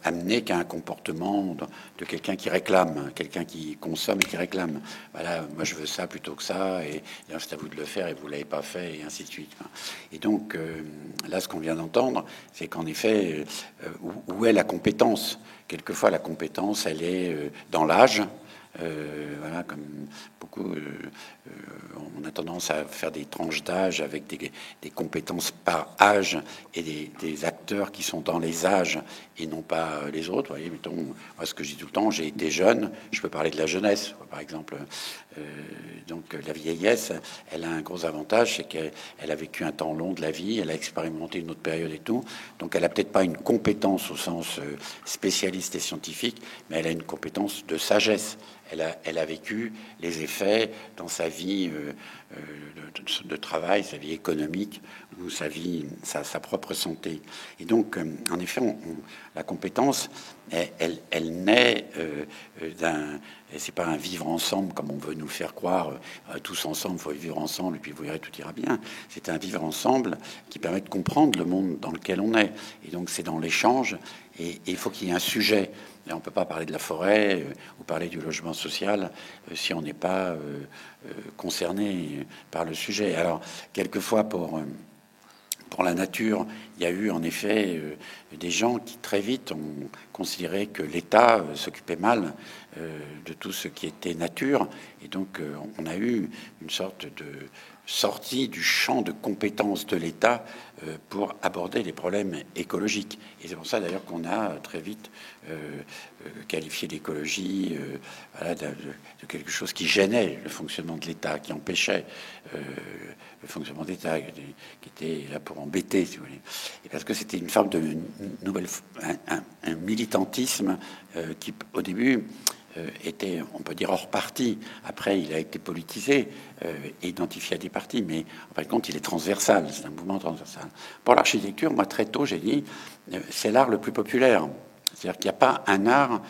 amener qu'à un comportement de quelqu'un qui réclame, quelqu'un qui consomme et qui réclame. Voilà, moi je veux ça plutôt que ça, et c'est à vous de le faire et vous l'avez pas fait, et ainsi de suite. Et donc là, ce qu'on vient d'entendre, c'est qu'en effet, où est la compétence ? Quelquefois, la compétence, elle est dans l'âge. Voilà, comme beaucoup, on a tendance à faire des tranches d'âge avec des compétences par âge et des acteurs qui sont dans les âges et non pas les autres. Vous voyez, mettons, moi, ce que je dis tout le temps, j'ai été jeune, je peux parler de la jeunesse, par exemple. Donc la vieillesse, elle a un gros avantage, c'est qu'elle a vécu un temps long de la vie, elle a expérimenté une autre période et tout. Donc elle a peut-être pas une compétence au sens spécialiste et scientifique, mais elle a une compétence de sagesse. elle a vécu les effets dans sa vie de travail, sa vie économique ou sa vie, sa propre santé. Et donc, en effet, la compétence, elle naît d'un... C'est pas un vivre ensemble comme on veut nous le faire croire, tous ensemble, il faut vivre ensemble et puis vous verrez, tout ira bien. C'est un vivre ensemble qui permet de comprendre le monde dans lequel on est. Et donc c'est dans l'échange et il faut qu'il y ait un sujet. Et on ne peut pas parler de la forêt ou parler du logement social si on n'est pas concerné par le sujet. Alors, quelquefois, pour la nature, il y a eu en effet des gens qui très vite ont considéré que l'État s'occupait mal de tout ce qui était nature. Et donc, on a eu une sorte de sortie du champ de compétences de l'État pour aborder les problèmes écologiques. Et c'est pour ça d'ailleurs qu'on a très vite qualifié l'écologie voilà, de quelque chose qui gênait le fonctionnement de l'État, qui empêchait le fonctionnement de l'État, qui était là pour embêter, si vous voulez. Et parce que c'était une forme de nouvelle, un militantisme qui, au début, était, on peut dire, hors parti. Après, il a été politisé et identifié à des partis, mais en fin de compte, il est transversal. C'est un mouvement transversal. Pour l'architecture, moi, très tôt, j'ai dit, c'est l'art le plus populaire. C'est-à-dire qu'il n'y a pas un art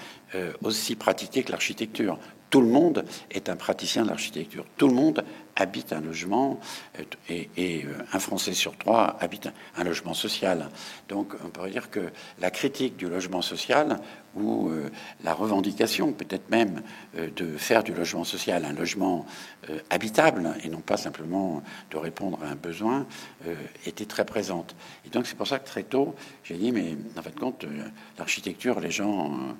aussi pratiqué que l'architecture. Tout le monde est un praticien de l'architecture. Tout le monde habite un logement et un Français sur 3 habite un logement social. Donc on pourrait dire que la critique du logement social ou la revendication peut-être même de faire du logement social un logement habitable et non pas simplement de répondre à un besoin était très présente. Et donc c'est pour ça que très tôt j'ai dit mais en fin de compte l'architecture les gens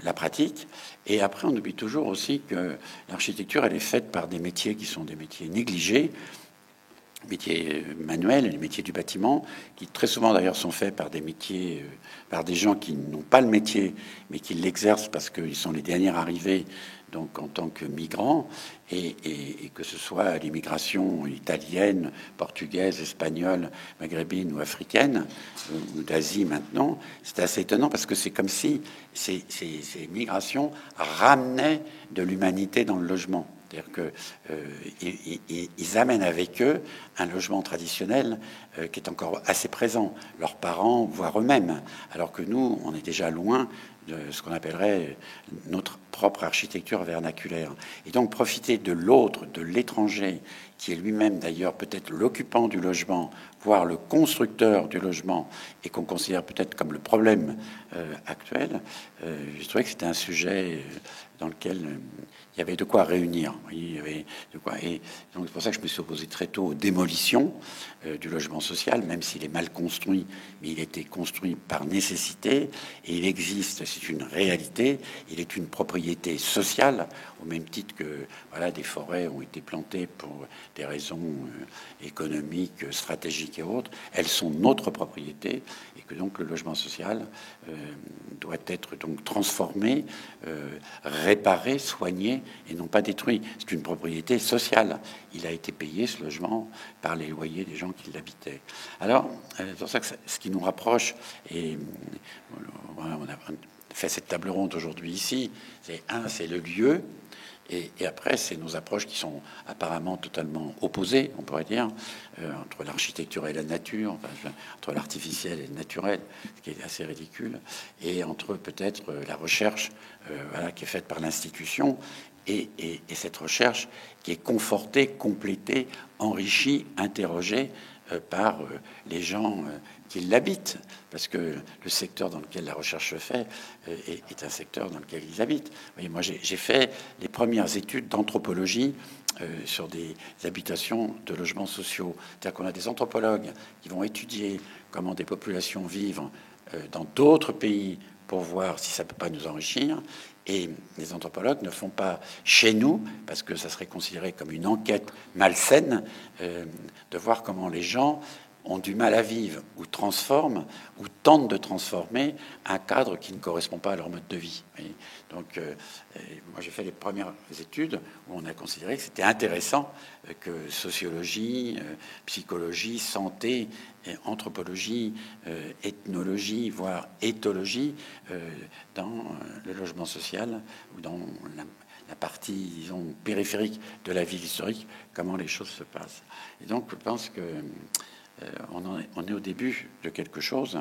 la pratiquent et après on oublie toujours aussi que l'architecture elle est faite par des métiers qui sont des métiers négligés, métiers manuels, les métiers du bâtiment, qui très souvent d'ailleurs sont faits par des métiers, par des gens qui n'ont pas le métier, mais qui l'exercent parce qu'ils sont les derniers arrivés, donc en tant que migrants, et que ce soit l'immigration italienne, portugaise, espagnole, maghrébine ou africaine, ou d'Asie maintenant, c'est assez étonnant parce que c'est comme si ces migrations ramenaient de l'humanité dans le logement. C'est-à-dire qu'ils amènent avec eux un logement traditionnel qui est encore assez présent, leurs parents, voire eux-mêmes, alors que nous, on est déjà loin de ce qu'on appellerait notre propre architecture vernaculaire. Et donc profiter de l'autre, de l'étranger, qui est lui-même d'ailleurs peut-être l'occupant du logement, voire le constructeur du logement, et qu'on considère peut-être comme le problème actuel, je trouvais que c'était un sujet dans lequel il y avait de quoi réunir. Il y avait de quoi. Et donc c'est pour ça que je me suis opposé très tôt aux démolitions du logement social, même s'il est mal construit, mais il était construit par nécessité et il existe, c'est une réalité, il est une propriété sociale, au même titre que voilà, des forêts ont été plantées pour des raisons économiques, stratégiques et autres. Elles sont notre propriété et que donc le logement social doit être donc transformé, réparé, soigné et non pas détruit. C'est une propriété sociale. Il a été payé ce logement par les loyers des gens qui l'habitaient. Alors, c'est pour ça que ce qui nous rapproche, et voilà, on a fait cette table ronde aujourd'hui ici, c'est le lieu, et après, c'est nos approches qui sont apparemment totalement opposées, on pourrait dire, entre l'architecture et la nature, enfin, entre l'artificiel et le naturel, ce qui est assez ridicule, et entre peut-être la recherche voilà, qui est faite par l'institution, et cette recherche qui est confortée, complétée, enrichie, interrogée par les gens qui l'habitent, parce que le secteur dans lequel la recherche se fait est un secteur dans lequel ils habitent. Vous voyez, moi, j'ai fait les premières études d'anthropologie sur des habitations de logements sociaux. C'est-à-dire qu'on a des anthropologues qui vont étudier comment des populations vivent dans d'autres pays pour voir si ça peut pas nous enrichir. Et les anthropologues ne font pas chez nous, parce que ça serait considéré comme une enquête malsaine, de voir comment les gens ont du mal à vivre ou transforment ou tentent de transformer un cadre qui ne correspond pas à leur mode de vie. Et donc, moi, j'ai fait les premières études où on a considéré que c'était intéressant que sociologie, psychologie, santé, anthropologie, ethnologie, voire éthologie, dans le logement social ou dans la partie, disons, périphérique de la ville historique, comment les choses se passent. Et donc, je pense que on est au début de quelque chose.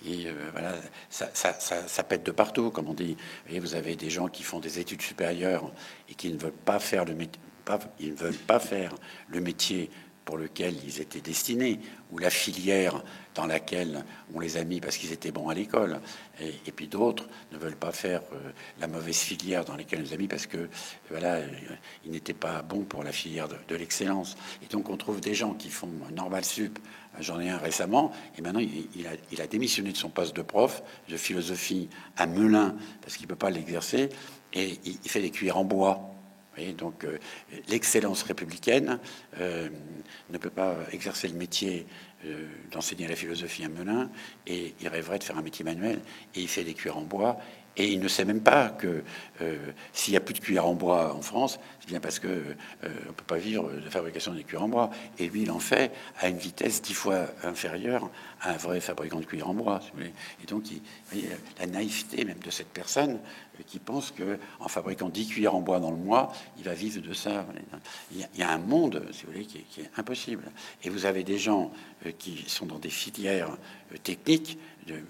Et voilà, ça pète de partout, comme on dit. Et vous avez des gens qui font des études supérieures et qui ne veulent pas faire ils ne veulent pas faire le métier pour lequel ils étaient destinés, ou la filière dans laquelle on les a mis parce qu'ils étaient bons à l'école. Et puis d'autres ne veulent pas faire la mauvaise filière dans laquelle on les a mis parce que voilà, ils n'étaient pas bons pour la filière de l'excellence. Et donc on trouve des gens qui font normal sup. J'en ai un récemment, et maintenant il a démissionné de son poste de prof de philosophie à Melun parce qu'il peut pas l'exercer, et il fait des cuillères en bois. Et donc, l'excellence républicaine ne peut pas exercer le métier d'enseigner la philosophie à Melun, et il rêverait de faire un métier manuel, et il fait des cuillères en bois, et il ne sait même pas que s'il n'y a plus de cuillères en bois en France, c'est bien parce que on peut pas vivre de fabrication des cuillères en bois. Et lui, il en fait à une vitesse 10 fois inférieure à un vrai fabricant de cuillères en bois, si vous voulez. Et donc, voyez, la naïveté même de cette personne qui pense que en fabriquant 10 cuillères en bois dans le mois, il va vivre de ça. Il y a un monde, si vous voulez, qui est impossible. Et vous avez des gens qui sont dans des filières techniques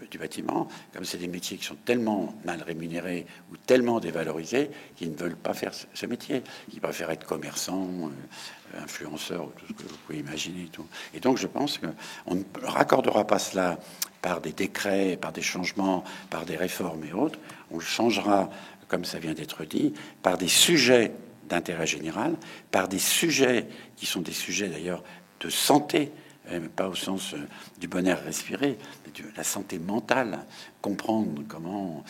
du bâtiment, comme c'est des métiers qui sont tellement mal rémunérés ou tellement dévalorisés qu'ils ne veulent pas faire ce métier. Ils préfèrent être commerçants, influenceurs, tout ce que vous pouvez imaginer. Tout. Et donc, je pense qu'on ne raccordera pas cela par des décrets, par des changements, par des réformes et autres. On le changera, comme ça vient d'être dit, par des sujets d'intérêt général, par des sujets qui sont des sujets d'ailleurs de santé, pas au sens du bonheur respiré, mais de la santé mentale, comprendre comment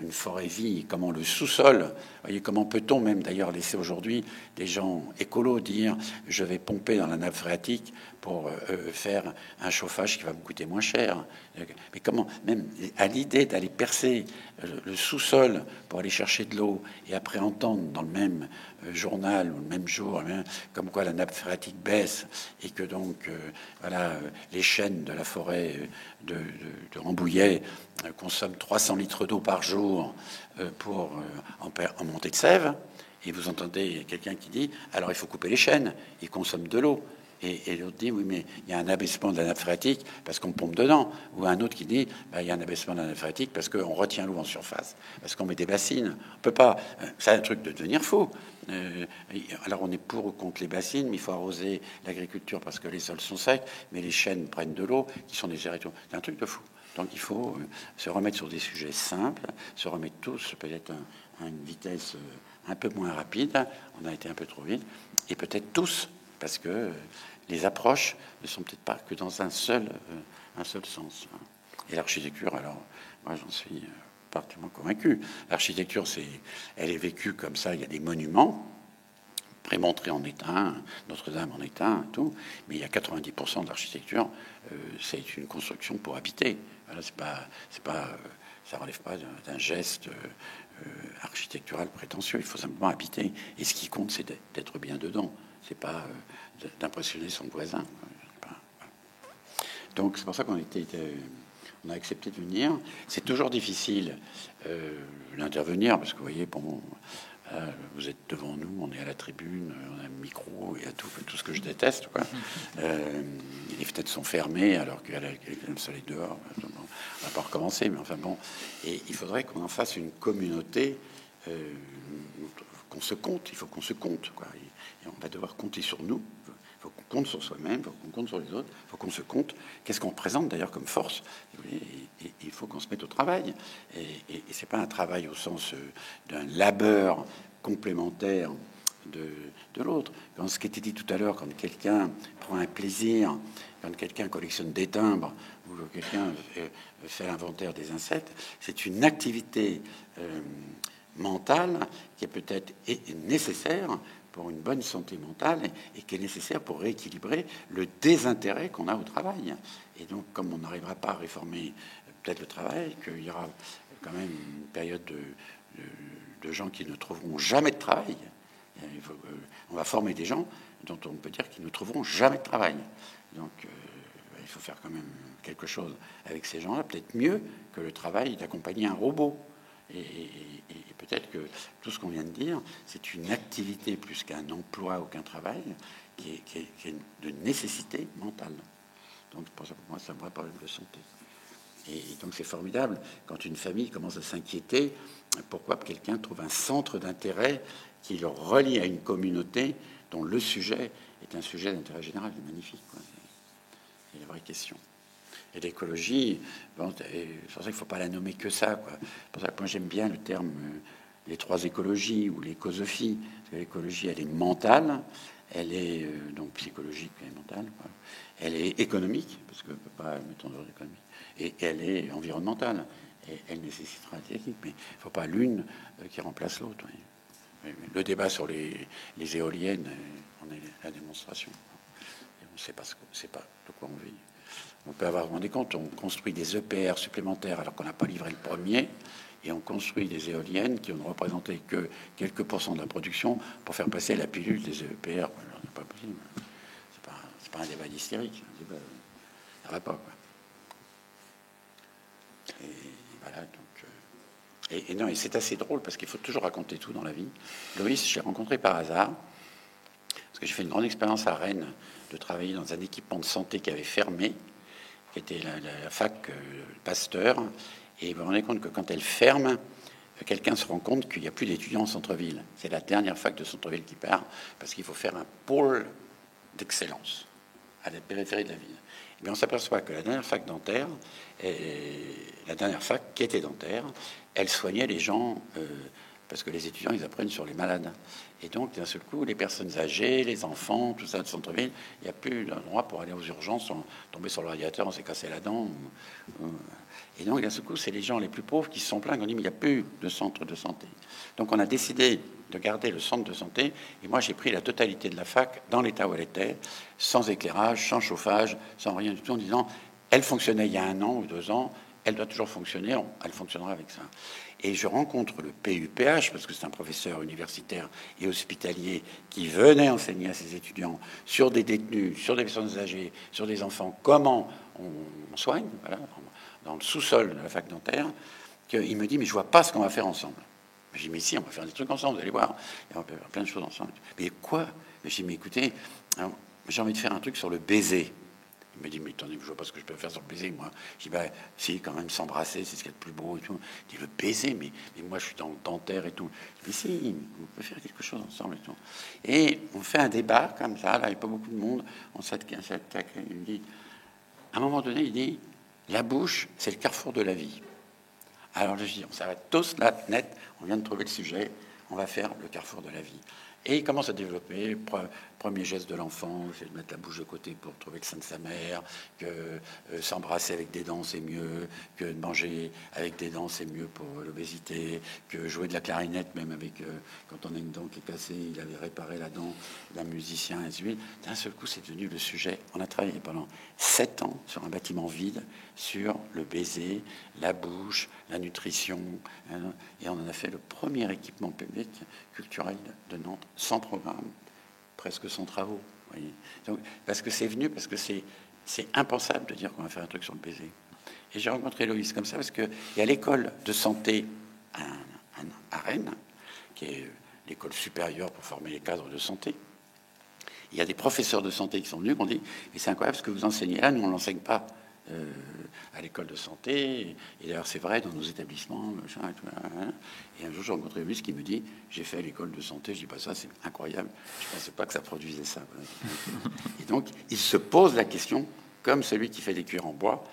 une forêt vit, comment le sous-sol, voyez, comment peut-on même d'ailleurs laisser aujourd'hui des gens écolos dire je vais pomper dans la nappe phréatique pour faire un chauffage qui va me coûter moins cher. Mais comment, même à l'idée d'aller percer le sous-sol pour aller chercher de l'eau et après entendre dans le même journal ou le même jour, comme quoi la nappe phréatique baisse et que donc voilà, les chênes de la forêt de Rambouillet consomment 300 litres d'eau par jour pour en montée de sève, et vous entendez quelqu'un qui dit alors il faut couper les chênes, ils consomment de l'eau. Et l'autre dit oui, mais il y a un abaissement de la nappe phréatique parce qu'on pompe dedans. Ou un autre qui dit il y a un abaissement de la nappe phréatique parce qu'on retient l'eau en surface, parce qu'on met des bassines. On peut pas. C'est un truc de devenir fou. Alors on est pour ou contre les bassines, mais il faut arroser l'agriculture parce que les sols sont secs, mais les chênes prennent de l'eau qui sont des et tout. C'est un truc de fou. Donc il faut se remettre sur des sujets simples, se remettre tous peut-être à une vitesse un peu moins rapide. On a été un peu trop vite, et peut-être tous, parce que les approches ne sont peut-être pas que dans un seul sens. Et l'architecture, alors, moi j'en suis particulièrement convaincu. L'architecture, elle est vécue comme ça. Il y a des monuments prémontrés en étain, Notre-Dame en étain, tout. Mais il y a 90% de l'architecture, c'est une construction pour habiter. Voilà, ça relève pas d'un geste architectural prétentieux. Il faut simplement habiter. Et ce qui compte, c'est d'être bien dedans. C'est pas d'impressionner son voisin. Donc c'est pour ça qu'on a accepté de venir. C'est toujours difficile d'intervenir parce que vous voyez, bon, vous êtes devant nous, on est à la tribune, on a un micro, il y a tout ce que je déteste, quoi. Les fenêtres sont fermées alors qu'il y a le soleil dehors. Bon, on va pas recommencer, mais enfin bon. Et il faudrait qu'on en fasse une communauté, qu'on se compte. Il faut qu'on se compte, quoi. Et on va devoir compter sur nous. Il faut qu'on compte sur soi-même, il faut qu'on compte sur les autres, il faut qu'on se compte. Qu'est-ce qu'on présente d'ailleurs comme force? Et il faut qu'on se mette au travail. Et c'est pas un travail au sens d'un labeur complémentaire de l'autre. Quand ce qui était dit tout à l'heure, quand quelqu'un prend un plaisir, quand quelqu'un collectionne des timbres, ou quelqu'un fait l'inventaire des insectes, c'est une activité mentale qui est peut-être nécessaire pour une bonne santé mentale et qui est nécessaire pour rééquilibrer le désintérêt qu'on a au travail. Et donc, comme on n'arrivera pas à réformer peut-être le travail, qu'il y aura quand même une période de gens qui ne trouveront jamais de travail. On va former des gens dont on peut dire qu'ils ne trouveront jamais de travail. Donc, il faut faire quand même quelque chose avec ces gens-là, peut-être mieux que le travail d'accompagner un robot. Et peut-être que tout ce qu'on vient de dire, c'est une activité plus qu'un emploi ou qu'un travail qui est de nécessité mentale. Donc pour moi, c'est un vrai problème de santé. Et donc c'est formidable quand une famille commence à s'inquiéter pourquoi quelqu'un trouve un centre d'intérêt qui le relie à une communauté dont le sujet est un sujet d'intérêt général. C'est magnifique, quoi. C'est la vraie question. Et l'écologie, bon, c'est pour ça qu'il ne faut pas la nommer que ça, quoi. C'est pour ça que moi j'aime bien le terme les trois écologies ou l'écosophies. Parce que l'écologie, elle est mentale, elle est donc psychologique et mentale, quoi. Elle est économique, parce qu'on ne peut pas mettre en dehors l'économie, et elle est environnementale. Et elle nécessitera des techniques, mais il ne faut pas l'une qui remplace l'autre. Oui. Le débat sur les éoliennes, on est la démonstration. Et on ne sait pas de quoi on vit. On peut avoir rendu compte, on construit des EPR supplémentaires alors qu'on n'a pas livré le premier, et on construit des éoliennes qui ne représentaient que quelques pourcents de la production pour faire passer la pilule des EPR. C'est pas possible. C'est pas un débat hystérique. Ça va pas, quoi. Et voilà, donc... Et non, et c'est assez drôle parce qu'il faut toujours raconter tout dans la vie. Loïs, j'ai rencontré par hasard, parce que j'ai fait une grande expérience à Rennes de travailler dans un équipement de santé qui avait fermé, qui était la fac Pasteur. Et vous vous rendez compte que quand elle ferme, quelqu'un se rend compte qu'il n'y a plus d'étudiants en centre-ville. C'est la dernière fac de centre-ville qui part, parce qu'il faut faire un pôle d'excellence à la périphérie de la ville. Mais on s'aperçoit que la dernière fac dentaire, la dernière fac qui était dentaire, elle soignait les gens parce que les étudiants, ils apprennent sur les malades. Et donc, d'un seul coup, les personnes âgées, les enfants, tout ça de centre-ville, il n'y a plus d'endroit pour aller aux urgences, tomber sur le radiateur, on s'est cassé la dent. Et donc, d'un seul coup, c'est les gens les plus pauvres qui se sont plaints, qui ont dit, mais il n'y a plus de centre de santé. Donc, on a décidé de garder le centre de santé. Et moi, j'ai pris la totalité de la fac dans l'état où elle était, sans éclairage, sans chauffage, sans rien du tout, en disant, elle fonctionnait il y a 1 an ou 2 ans, elle doit toujours fonctionner, elle fonctionnera avec ça. Et je rencontre le PUPH, parce que c'est un professeur universitaire et hospitalier qui venait enseigner à ses étudiants sur des détenus, sur des personnes âgées, sur des enfants, comment on soigne, voilà, dans le sous-sol de la fac dentaire, qu'il me dit, mais je vois pas ce qu'on va faire ensemble. Je dis, mais si, on va faire des trucs ensemble, vous allez voir, et on peut faire plein de choses ensemble. Mais quoi? Je dis, mais écoutez, j'ai envie de faire un truc sur le baiser. Il me dit, mais attendez, je vois pas ce que je peux faire sur le baiser, moi. Je dis, bah, si, quand même, s'embrasser, c'est ce qu'il y a de plus beau et tout. Il dit, le baiser, mais moi, je suis dans le dentaire et tout. Je dis, mais si, on peut faire quelque chose ensemble et tout. Et on fait un débat comme ça, là, il n'y a pas beaucoup de monde. On s'attaque, il me dit, à un moment donné, il dit, la bouche, c'est le carrefour de la vie. Alors, je dis, on s'arrête tous là, net, on vient de trouver le sujet, on va faire le carrefour de la vie. Et il commence à développer, premier geste de l'enfant, c'est de mettre la bouche de côté pour trouver le sein de sa mère, que s'embrasser avec des dents c'est mieux, que de manger avec des dents c'est mieux pour l'obésité, que jouer de la clarinette, même avec, quand on a une dent qui est cassée, il avait réparé la dent d'un musicien, et ainsi de suite. D'un seul coup, c'est devenu le sujet. On a travaillé pendant 7 ans sur un bâtiment vide, sur le baiser, la bouche, la nutrition, hein, et on en a fait le premier équipement public culturel de Nantes, sans programme, presque sans travaux. Voyez. Donc, parce que c'est venu, parce que c'est impensable de dire qu'on va faire un truc sur le baiser. Et j'ai rencontré Loïs comme ça, parce qu'il y a l'école de santé à Rennes, qui est l'école supérieure pour former les cadres de santé. Il y a des professeurs de santé qui sont venus, qui ont dit, mais c'est incroyable ce que vous enseignez là, nous on ne l'enseigne pas à l'école de santé, et d'ailleurs c'est vrai dans nos établissements, machin, et tout, et un jour j'ai rencontré Luis qui me dit, j'ai fait l'école de santé, je dis, bah ça c'est incroyable, je ne pensais pas que ça produisait ça. Et donc il se pose la question, comme celui qui fait des cuirs en bois,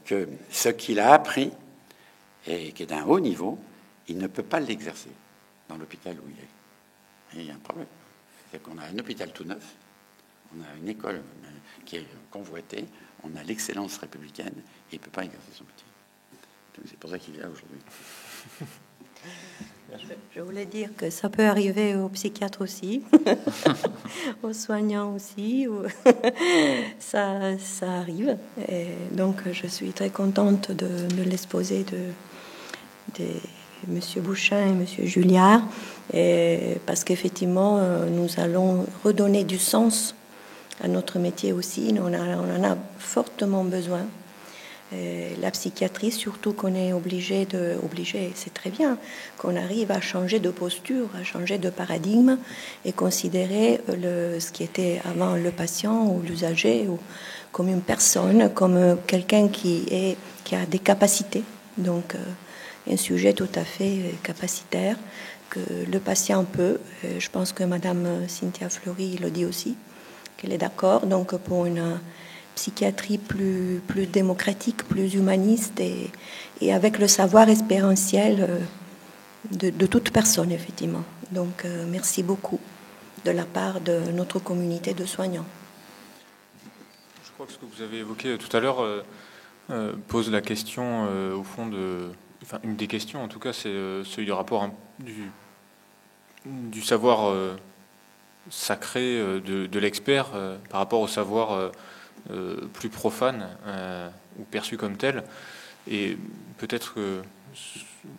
que ce qu'il a appris, et qui est d'un haut niveau, il ne peut pas l'exercer dans l'hôpital où il est. Et il y a un problème, c'est qu'on a un hôpital tout neuf, on a une école qui est convoitée, on a l'excellence républicaine et il ne peut pas exercer son métier. Donc c'est pour ça qu'il est là aujourd'hui. Je voulais dire que ça peut arriver aux psychiatres aussi, aux soignants aussi. Ça arrive. Et donc je suis très contente de l'exposé de Monsieur Bouchain et Monsieur Julliard, parce qu'effectivement, nous allons redonner du sens à notre métier aussi. On en a fortement besoin. La psychiatrie, surtout qu'on est obligé, c'est très bien, qu'on arrive à changer de posture, à changer de paradigme et considérer ce qui était avant le patient ou l'usager comme une personne, comme quelqu'un qui a des capacités. Donc, un sujet tout à fait capacitaire que le patient peut. Je pense que Madame Cynthia Fleury le dit aussi, qu'elle est d'accord. Donc, pour une psychiatrie plus démocratique, plus humaniste et avec le savoir expérientiel de toute personne, effectivement. Donc, merci beaucoup de la part de notre communauté de soignants. Je crois que ce que vous avez évoqué tout à l'heure pose la question, au fond, enfin, une des questions, en tout cas, c'est celui du rapport du savoir sacré de l'expert par rapport au savoir plus profane ou perçu comme tel. Et peut-être que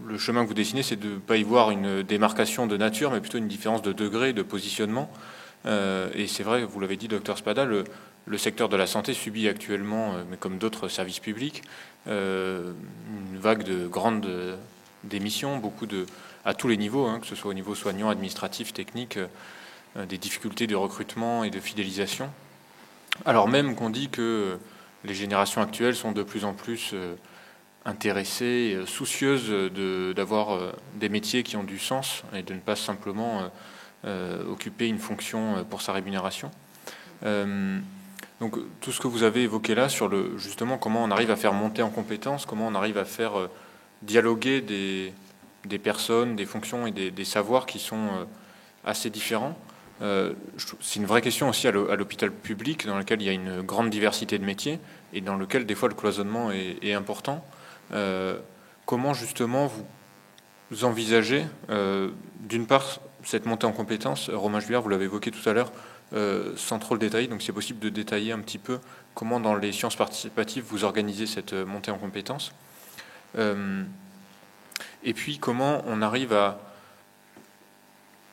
le chemin que vous dessinez, c'est de ne pas y voir une démarcation de nature, mais plutôt une différence de degré, de positionnement. Et c'est vrai, vous l'avez dit, docteur Spada, le secteur de la santé subit actuellement, mais comme d'autres services publics, une vague de grandes démissions, à tous les niveaux, que ce soit au niveau soignant, administratif, technique, des difficultés de recrutement et de fidélisation. Alors même qu'on dit que les générations actuelles sont de plus en plus intéressées, soucieuses d'avoir des métiers qui ont du sens et de ne pas simplement occuper une fonction pour sa rémunération. Donc tout ce que vous avez évoqué là sur justement comment on arrive à faire monter en compétences, comment on arrive à faire dialoguer des personnes, des fonctions et des savoirs qui sont assez différents. C'est une vraie question aussi à l'hôpital public dans lequel il y a une grande diversité de métiers et dans lequel des fois le cloisonnement est important. Comment justement vous envisagez d'une part cette montée en compétences, Romain Juillard, vous l'avez évoqué tout à l'heure, sans trop le détailler, donc c'est possible de détailler un petit peu comment dans les sciences participatives vous organisez cette montée en compétences, et puis comment on arrive à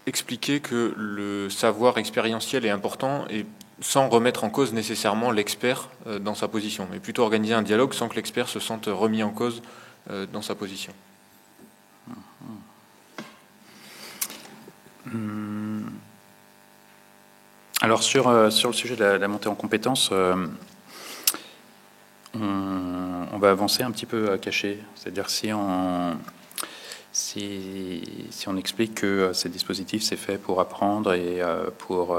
expliquer que le savoir expérientiel est important et sans remettre en cause nécessairement l'expert dans sa position, mais plutôt organiser un dialogue sans que l'expert se sente remis en cause dans sa position. Alors sur le sujet de la montée en compétences, on va avancer un petit peu caché, c'est-à-dire si on explique que ces dispositifs c'est fait pour apprendre et pour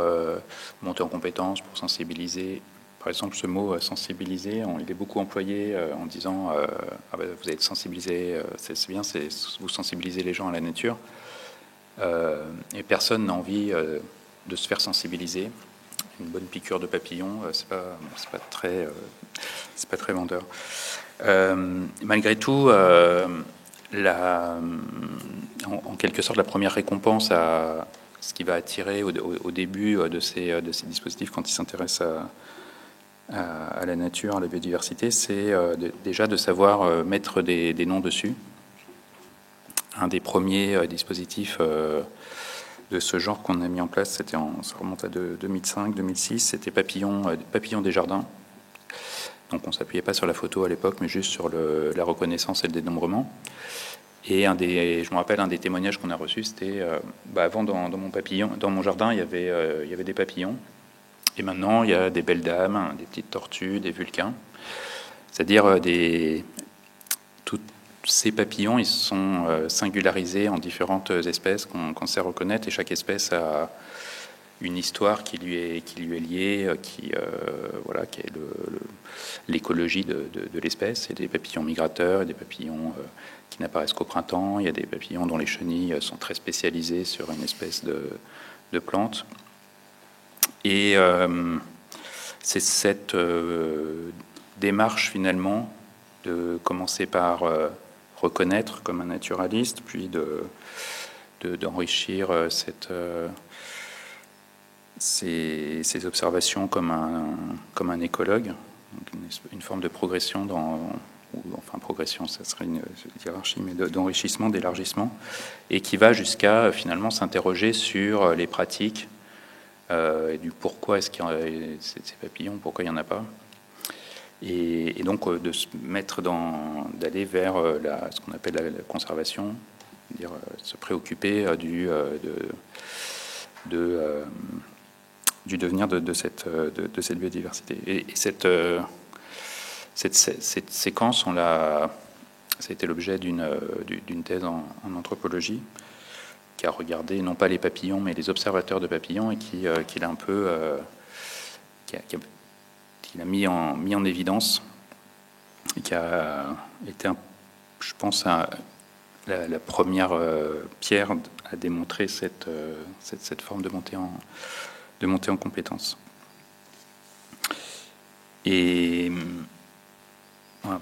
monter en compétences, pour sensibiliser. Par exemple, ce mot sensibiliser, il est beaucoup employé en disant vous êtes sensibilisé, c'est bien, vous sensibilisez les gens à la nature. Et personne n'a envie de se faire sensibiliser. Une bonne piqûre de papillon, c'est pas très vendeur. Malgré tout, en quelque sorte, la première récompense à ce qui va attirer au début de ces dispositifs quand ils s'intéressent à la nature, à la biodiversité, c'est déjà de savoir mettre des noms dessus. Un des premiers dispositifs de ce genre qu'on a mis en place, ça remonte à 2005-2006, c'était Papillon des jardins. Donc on ne s'appuyait pas sur la photo à l'époque, mais juste sur la reconnaissance et le dénombrement. Et je me rappelle, un des témoignages qu'on a reçus, c'était avant dans mon jardin, il y avait des papillons. Et maintenant, il y a des belles dames, des petites tortues, des vulcains. C'est-à-dire tous ces papillons, ils sont singularisés en différentes espèces qu'on sait reconnaître, et chaque espèce a une histoire qui lui est liée, qui est l'écologie de l'espèce. Il y a des papillons migrateurs, et des papillons qui n'apparaissent qu'au printemps. Il y a des papillons dont les chenilles sont très spécialisées sur une espèce de plante. Et c'est cette démarche finalement de commencer par reconnaître comme un naturaliste, puis d'enrichir ces observations comme un écologue, donc une forme de progression progression, ça serait une hiérarchie, mais d'enrichissement, d'élargissement, et qui va jusqu'à finalement s'interroger sur les pratiques et du pourquoi est-ce qu'il y a ces papillons, pourquoi il n'y en a pas. et donc de se mettre d'aller vers ce qu'on appelle la conservation, c'est-à-dire se préoccuper du devenir de cette biodiversité. Et cette séquence, ça a été l'objet d'une thèse en anthropologie qui a regardé non pas les papillons mais les observateurs de papillons, et qui l'a un peu qu'il a mis en évidence, et qui a été, je pense, la première pierre à démontrer cette forme de montée en compétence. Et voilà,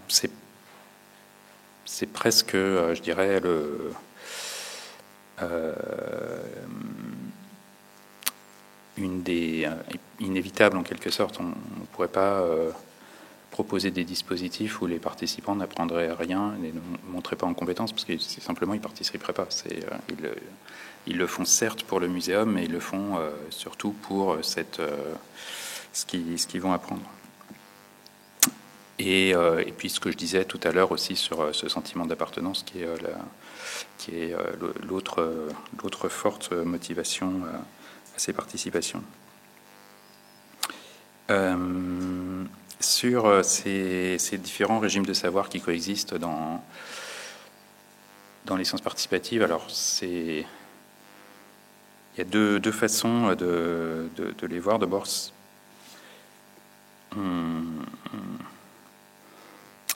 c'est presque, je dirais, une des inévitables en quelque sorte. On ne pourrait pas proposer des dispositifs où les participants n'apprendraient rien et ne montraient pas en compétence, parce que simplement ils ne participeraient pas. Ils le font certes pour le muséum, mais ils le font surtout pour ce qu'ils vont apprendre. Et puis ce que je disais tout à l'heure aussi sur ce sentiment d'appartenance qui est l'autre forte motivation à ces participations. Sur ces différents régimes de savoir qui coexistent dans les sciences participatives, alors il y a deux façons de les voir. D'abord,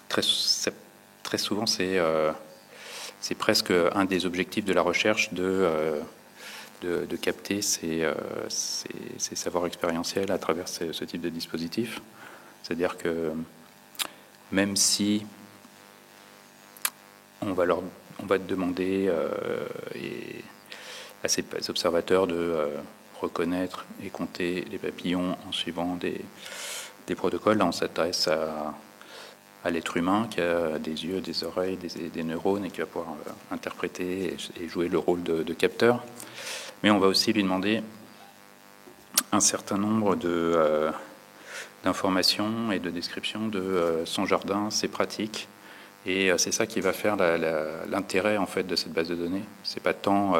très souvent, c'est presque un des objectifs de la recherche de capter ces savoirs expérientiels à travers ce type de dispositif. C'est-à-dire que même si on va demander à ces observateurs de reconnaître et compter les papillons en suivant des protocoles, là on s'adresse à l'être humain qui a des yeux, des oreilles, des neurones, et qui va pouvoir interpréter et jouer le rôle de capteur. Mais on va aussi lui demander un certain nombre d'informations et de descriptions de son jardin, ses pratiques, et c'est ça qui va faire l'intérêt en fait de cette base de données. C'est pas tant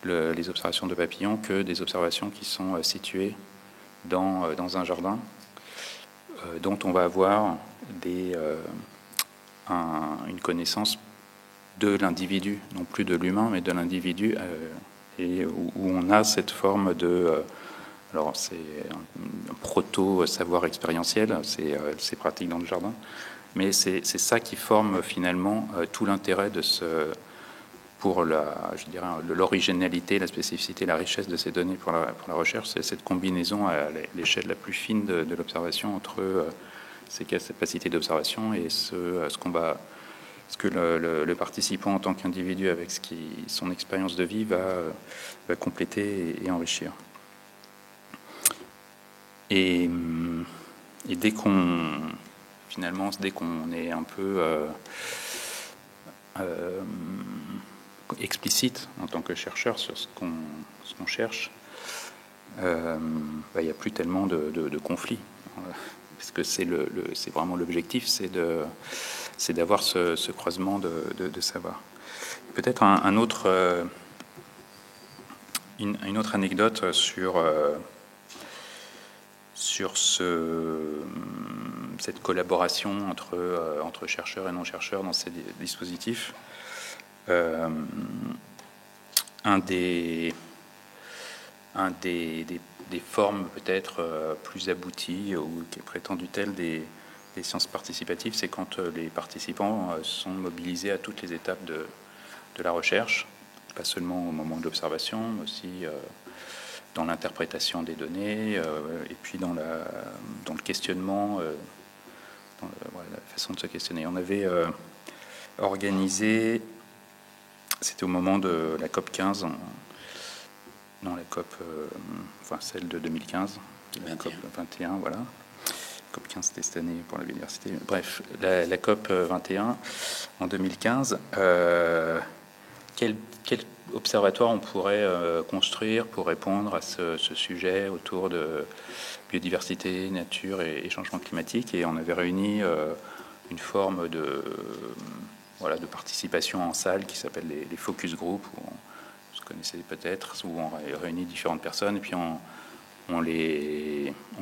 les observations de papillons que des observations qui sont situées dans un jardin, dont on va avoir une connaissance de l'individu, non plus de l'humain, mais de l'individu, et où on a cette forme alors c'est un proto-savoir expérientiel, c'est pratique dans le jardin, mais c'est ça qui forme finalement tout l'intérêt pour l'originalité, la spécificité, la richesse de ces données pour la recherche. C'est cette combinaison à l'échelle la plus fine de l'observation entre ces capacités d'observation et ce que le participant en tant qu'individu avec son expérience de vie va compléter et enrichir. Et dès qu'on est un peu explicite en tant que chercheur sur ce qu'on cherche, il n'y a plus tellement de conflits, parce que c'est vraiment l'objectif, c'est d'avoir ce croisement de savoir. Peut-être une autre anecdote sur cette collaboration entre chercheurs et non-chercheurs dans ces dispositifs. Un des formes peut-être plus abouties ou qui est prétendu telles des sciences participatives, c'est quand les participants sont mobilisés à toutes les étapes de la recherche, pas seulement au moment de l'observation, mais aussi dans l'interprétation des données, et puis dans le questionnement, la façon de se questionner. On avait organisé, c'était au moment de la COP 15, la COP, celle de 2015, la COP 21, voilà. COP 15, c'était cette année pour la biodiversité. Bref, la COP 21 en 2015. Quel observatoire on pourrait construire pour répondre à ce sujet autour de biodiversité, nature et changement climatique. Et on avait réuni une forme de participation en salle qui s'appelle les focus group, où vous connaissez peut-être, où on réunit différentes personnes et puis on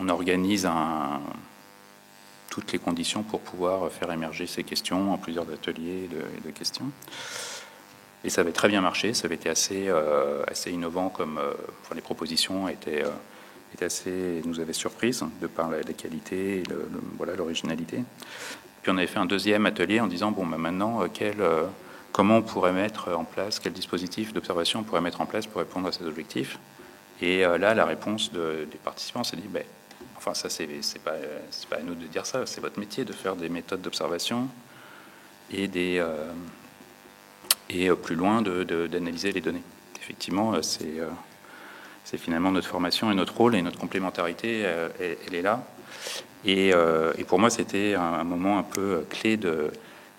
organise toutes les conditions pour pouvoir faire émerger ces questions en plusieurs ateliers de questions. Et ça avait très bien marché, ça avait été assez innovant, comme les propositions étaient assez, nous avaient surprise de par la qualité et l'originalité. Puis on avait fait un deuxième atelier en disant maintenant comment on pourrait mettre en place, quel dispositif d'observation on pourrait mettre en place pour répondre à ces objectifs. Et là, la réponse des participants s'est dit ça c'est pas à nous de dire ça, c'est votre métier de faire des méthodes d'observation et plus loin d'analyser les données. Effectivement, c'est finalement notre formation et notre rôle et notre complémentarité, elle est là. Et pour moi, c'était un moment un peu clé de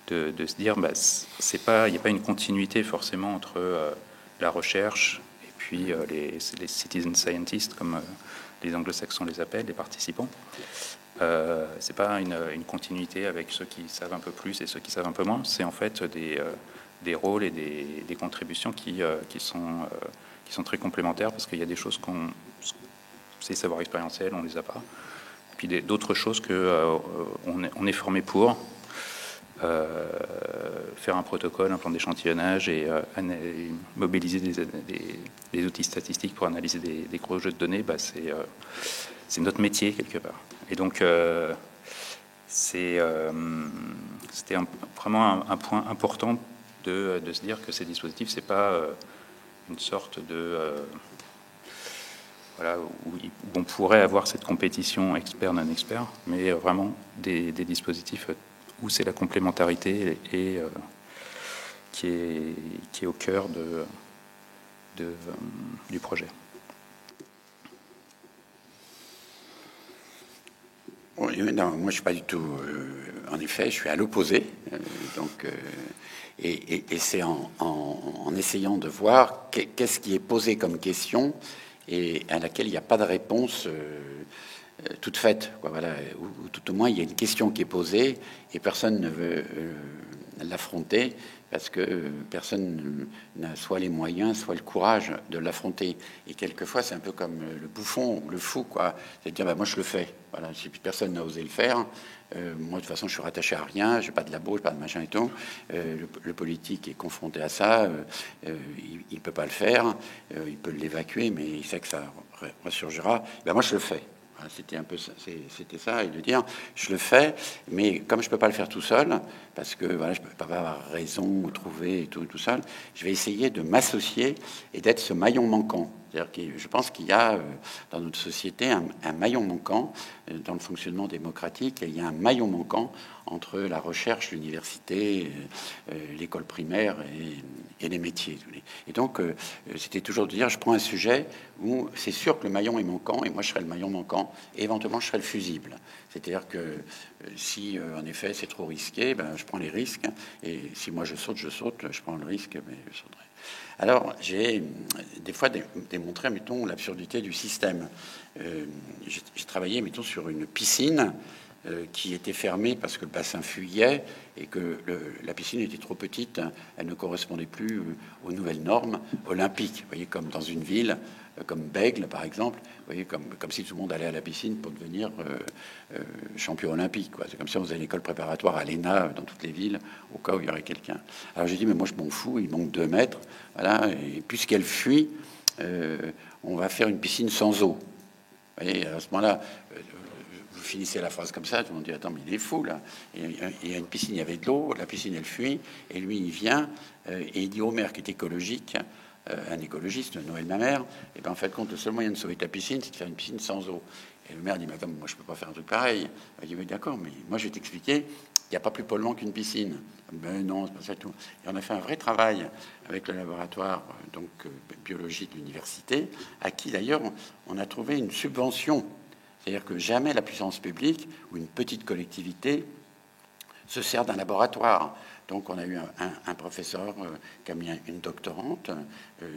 se dire, il n'y a pas une continuité forcément entre la recherche et puis les citizen scientists, comme les anglo-saxons les appellent, les participants. C'est pas une continuité avec ceux qui savent un peu plus et ceux qui savent un peu moins. C'est en fait des rôles et des contributions qui sont très complémentaires, parce qu'il y a des choses ces savoirs expérientiels, on les a pas. Puis d'autres choses on est formé pour faire un protocole, un plan d'échantillonnage et mobiliser des outils statistiques pour analyser des gros jeux de données. C'est notre métier quelque part. Et donc c'était vraiment un point important de se dire que ces dispositifs, c'est pas une sorte de où on pourrait avoir cette compétition expert-non-expert, mais vraiment des dispositifs où c'est la complémentarité et qui est au cœur du projet. Non, moi je suis pas du tout. En effet, je suis à l'opposé. Et c'est en essayant de voir qu'est-ce qui est posé comme question et à laquelle il n'y a pas de réponse toute faite, ou tout au moins il y a une question qui est posée et personne ne veut l'affronter parce que personne n'a soit les moyens, soit le courage de l'affronter. Et quelquefois, c'est un peu comme le bouffon ou le fou, c'est de dire, moi je le fais. Si personne n'a osé le faire, moi de toute façon je suis rattaché à rien, j'ai pas de labo, j'ai pas de machin et tout. Le politique est confronté à ça, il peut pas le faire, il peut l'évacuer, mais il sait que ça ressurgira. Moi je le fais. C'était un peu ça, c'était ça, et de dire je le fais, mais comme je peux pas le faire tout seul, parce que je peux pas avoir raison ou trouver tout seul, je vais essayer de m'associer et d'être ce maillon manquant. C'est-à-dire que je pense qu'il y a dans notre société un maillon manquant dans le fonctionnement démocratique. Il y a un maillon manquant entre la recherche, l'université, l'école primaire et les métiers. Et donc, c'était toujours de dire, je prends un sujet où c'est sûr que le maillon est manquant, et moi je serai le maillon manquant, et éventuellement je serai le fusible. C'est-à-dire que si en effet c'est trop risqué, je prends les risques, et si moi je saute, je prends le risque, mais je sauterai. Alors, j'ai des fois démontré, mettons, l'absurdité du système. J'ai travaillé, mettons, sur une piscine qui était fermée parce que le bassin fuyait et que la piscine était trop petite, elle ne correspondait plus aux nouvelles normes olympiques. Vous voyez, comme dans une ville, comme Bègle, par exemple, vous voyez, comme si tout le monde allait à la piscine pour devenir champion olympique. C'est comme si on faisait l'école préparatoire à l'ENA dans toutes les villes, au cas où il y aurait quelqu'un. Alors j'ai dit, mais moi je m'en fous, il manque 2 mètres, et puisqu'elle fuit, on va faire une piscine sans eau. Vous voyez, à ce moment-là, vous finissez la phrase comme ça, tout le monde dit, attends, mais il est fou, là. Et il y a une piscine, il y avait de l'eau, la piscine, elle fuit, et lui, il vient, et il dit au maire qui est écologique, un écologiste, Noël Mamère, et en fait, compte, le seul moyen de sauver ta piscine, c'est de faire une piscine sans eau. Et le maire dit, mais attends, moi, je peux pas faire un truc pareil. Il dit, mais d'accord, mais moi, je vais t'expliquer, il n'y a pas plus polluant qu'une piscine. Ben non, c'est pas ça tout. Et on a fait un vrai travail avec le laboratoire biologie de l'université, à qui, d'ailleurs, on a trouvé une subvention. C'est-à-dire que jamais la puissance publique ou une petite collectivité se sert d'un laboratoire. Donc on a eu un professeur qui a mis une doctorante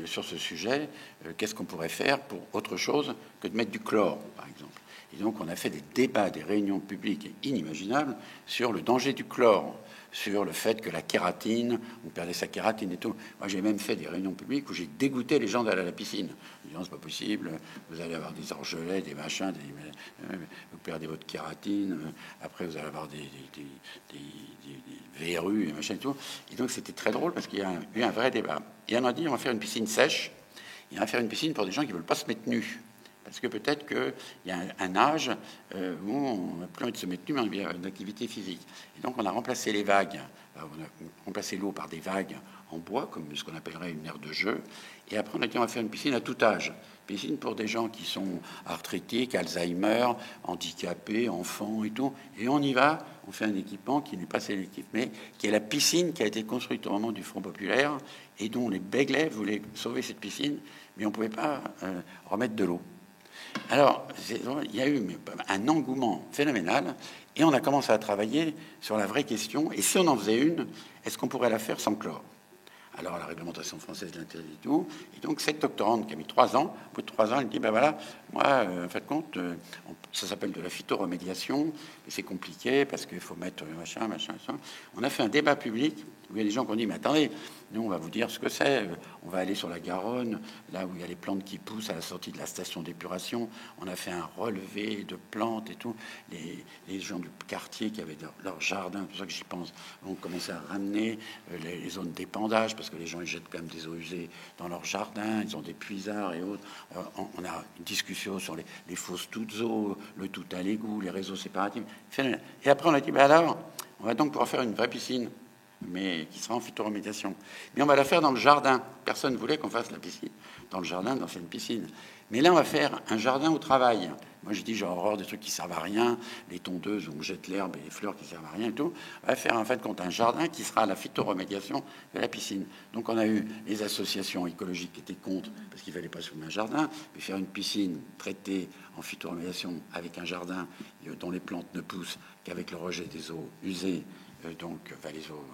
sur ce sujet. Qu'est-ce qu'on pourrait faire pour autre chose que de mettre du chlore, par exemple? Et donc on a fait des débats, des réunions publiques inimaginables sur le danger du chlore, sur le fait que la kératine, on perdait sa kératine et tout. Moi, j'ai même fait des réunions publiques où j'ai dégoûté les gens d'aller à la piscine. En disant, c'est pas possible, vous allez avoir des orgelets, des machins, vous perdez votre kératine, après vous allez avoir des verrues et machin et tout. Et donc, c'était très drôle parce qu'il y a eu un vrai débat. Et on a dit, on va faire une piscine sèche, et on va faire une piscine pour des gens qui ne veulent pas se mettre nus. Parce que peut-être qu'il y a un âge où on n'a plus envie de se mettre nu, mais on a bien une activité physique. Et donc, on a remplacé les vagues, on a remplacé l'eau par des vagues en bois, comme ce qu'on appellerait une aire de jeu. Et après, on a dit, on va faire une piscine à tout âge. Piscine pour des gens qui sont arthritiques, Alzheimer, handicapés, enfants et tout. Et on y va, on fait un équipement qui n'est pas sélectif, mais qui est la piscine qui a été construite au moment du Front populaire et dont les Begley voulaient sauver cette piscine, mais on ne pouvait pas remettre de l'eau. Alors, il y a eu un engouement phénoménal et on a commencé à travailler sur la vraie question. Et si on en faisait une, est-ce qu'on pourrait la faire sans chlore? Alors, la réglementation française l'interdit tout. Et donc, cette doctorante qui a mis 3 ans, au bout de 3 ans, elle dit, ben voilà, moi, en fait, compte, ça s'appelle de la phytoremédiation, mais c'est compliqué parce qu'il faut mettre machin. On a fait un débat public où il y a des gens qui ont dit, mais attendez, nous, on va vous dire ce que c'est. On va aller sur la Garonne, là où il y a les plantes qui poussent à la sortie de la station d'épuration. On a fait un relevé de plantes et tout. Les gens du quartier qui avaient leur jardin, c'est pour ça que j'y pense, ont commencé à ramener les zones d'épandage, parce que les gens ils jettent quand même des eaux usées dans leur jardin, ils ont des puisards et autres. On a une discussion sur les fausses toutes eaux, le tout à l'égout, les réseaux séparatifs. Et après, on a dit, ben alors, on va donc pouvoir faire une vraie piscine, mais qui sera en phytoremédiation. Mais on va la faire dans le jardin. Personne ne voulait qu'on fasse la piscine dans le jardin, dans une piscine. Mais là, on va faire un jardin au travail. Moi, j'ai dit, j'ai horreur des trucs qui servent à rien, les tondeuses où on jette l'herbe et les fleurs qui servent à rien et tout. On va faire, en fait, compte un jardin qui sera à la phytoremédiation de la piscine. Donc, on a eu les associations écologiques qui étaient contre, parce qu'il ne fallait pas soumettre un jardin, mais faire une piscine traitée en phytoremédiation avec un jardin dont les plantes ne poussent qu'avec le rejet des eaux usées, donc les eaux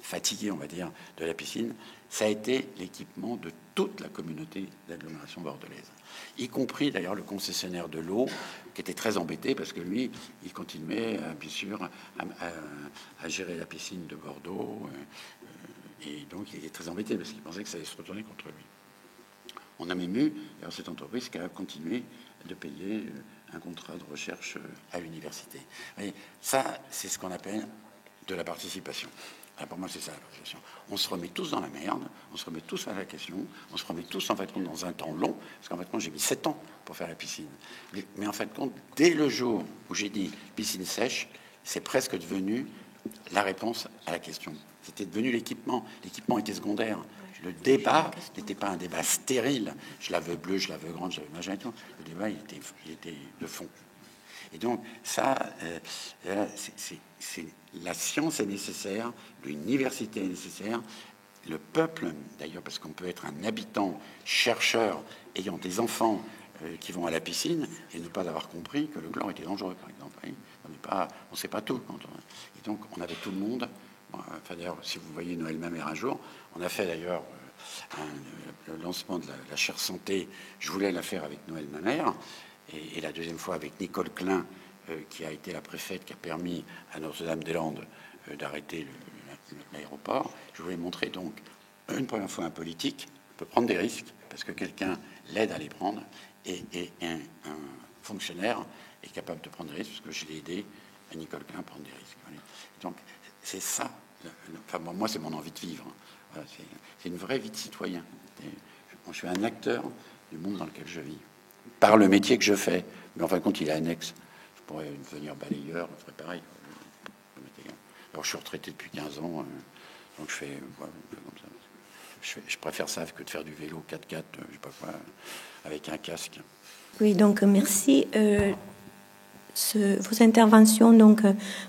fatiguées, on va dire, de la piscine, ça a été l'équipement de toute la communauté d'agglomération bordelaise, y compris d'ailleurs le concessionnaire de l'eau, qui était très embêté parce que lui, il continuait bien sûr à gérer la piscine de Bordeaux, et donc il était très embêté parce qu'il pensait que ça allait se retourner contre lui. On a même eu alors, cette entreprise qui a continué de payer un contrat de recherche à l'université. Et ça, c'est ce qu'on appelle de la participation. Alors pour moi, c'est ça la participation. On se remet tous dans la merde, on se remet tous à la question, on se remet tous en fait compte dans un temps long, parce qu'en fait compte, j'ai mis 7 ans pour faire la piscine. Mais en fait compte, dès le jour où j'ai dit piscine sèche, c'est presque devenu la réponse à la question. C'était devenu l'équipement. L'équipement était secondaire. Le débat n'était pas un débat stérile. Je la veux bleue, je la veux grande, je la veux machin et tout. Le débat, il était de fond. Et donc, ça, la science est nécessaire, l'université est nécessaire, le peuple, d'ailleurs, parce qu'on peut être un habitant, chercheur, ayant des enfants qui vont à la piscine et ne pas avoir compris que le chlore était dangereux, par exemple. On ne sait pas tout. Et donc, on avait tout le monde. Enfin, d'ailleurs, si vous voyez Noël Mamère un jour, on a fait d'ailleurs le lancement de la chaire santé. Je voulais la faire avec Noël Mamère. Et la deuxième fois avec Nicole Klein, qui a été la préfète, qui a permis à Notre-Dame-des-Landes d'arrêter l'aéroport. Je voulais montrer donc, une première fois, un politique peut prendre des risques, parce que quelqu'un l'aide à les prendre, et un fonctionnaire est capable de prendre des risques, parce que je l'ai aidé à Nicole Klein à prendre des risques. Donc, c'est ça. Enfin, moi, c'est mon envie de vivre. Voilà, c'est une vraie vie de citoyen. Je suis un acteur du monde dans lequel je vis, par le métier que je fais. Mais en fin de compte, il est annexe. Je pourrais devenir balayeur, je ferais pareil. Alors, je suis retraité depuis 15 ans, donc je fais comme ça. Je préfère ça que de faire du vélo 4x4, je sais pas quoi, avec un casque. Oui, donc merci. Vos interventions donc,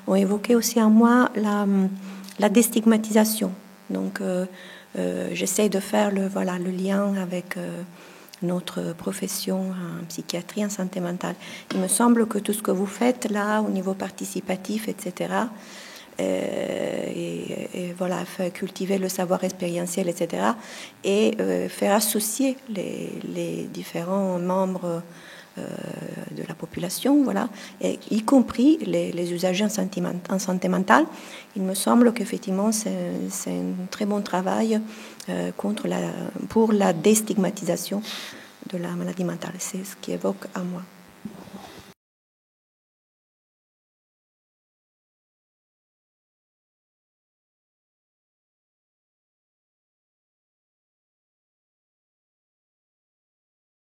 ont évoqué aussi en moi la déstigmatisation. Donc, j'essaie de faire le lien avec notre profession en psychiatrie, en santé mentale. Il me semble que tout ce que vous faites là, au niveau participatif, etc., et voilà, faire cultiver le savoir expérientiel, etc. Et faire associer les différents membres de la population, voilà, et y compris les usagers en santé mentale. Il me semble qu'effectivement, c'est un très bon travail pour la déstigmatisation de la maladie mentale. C'est ce qui évoque à moi.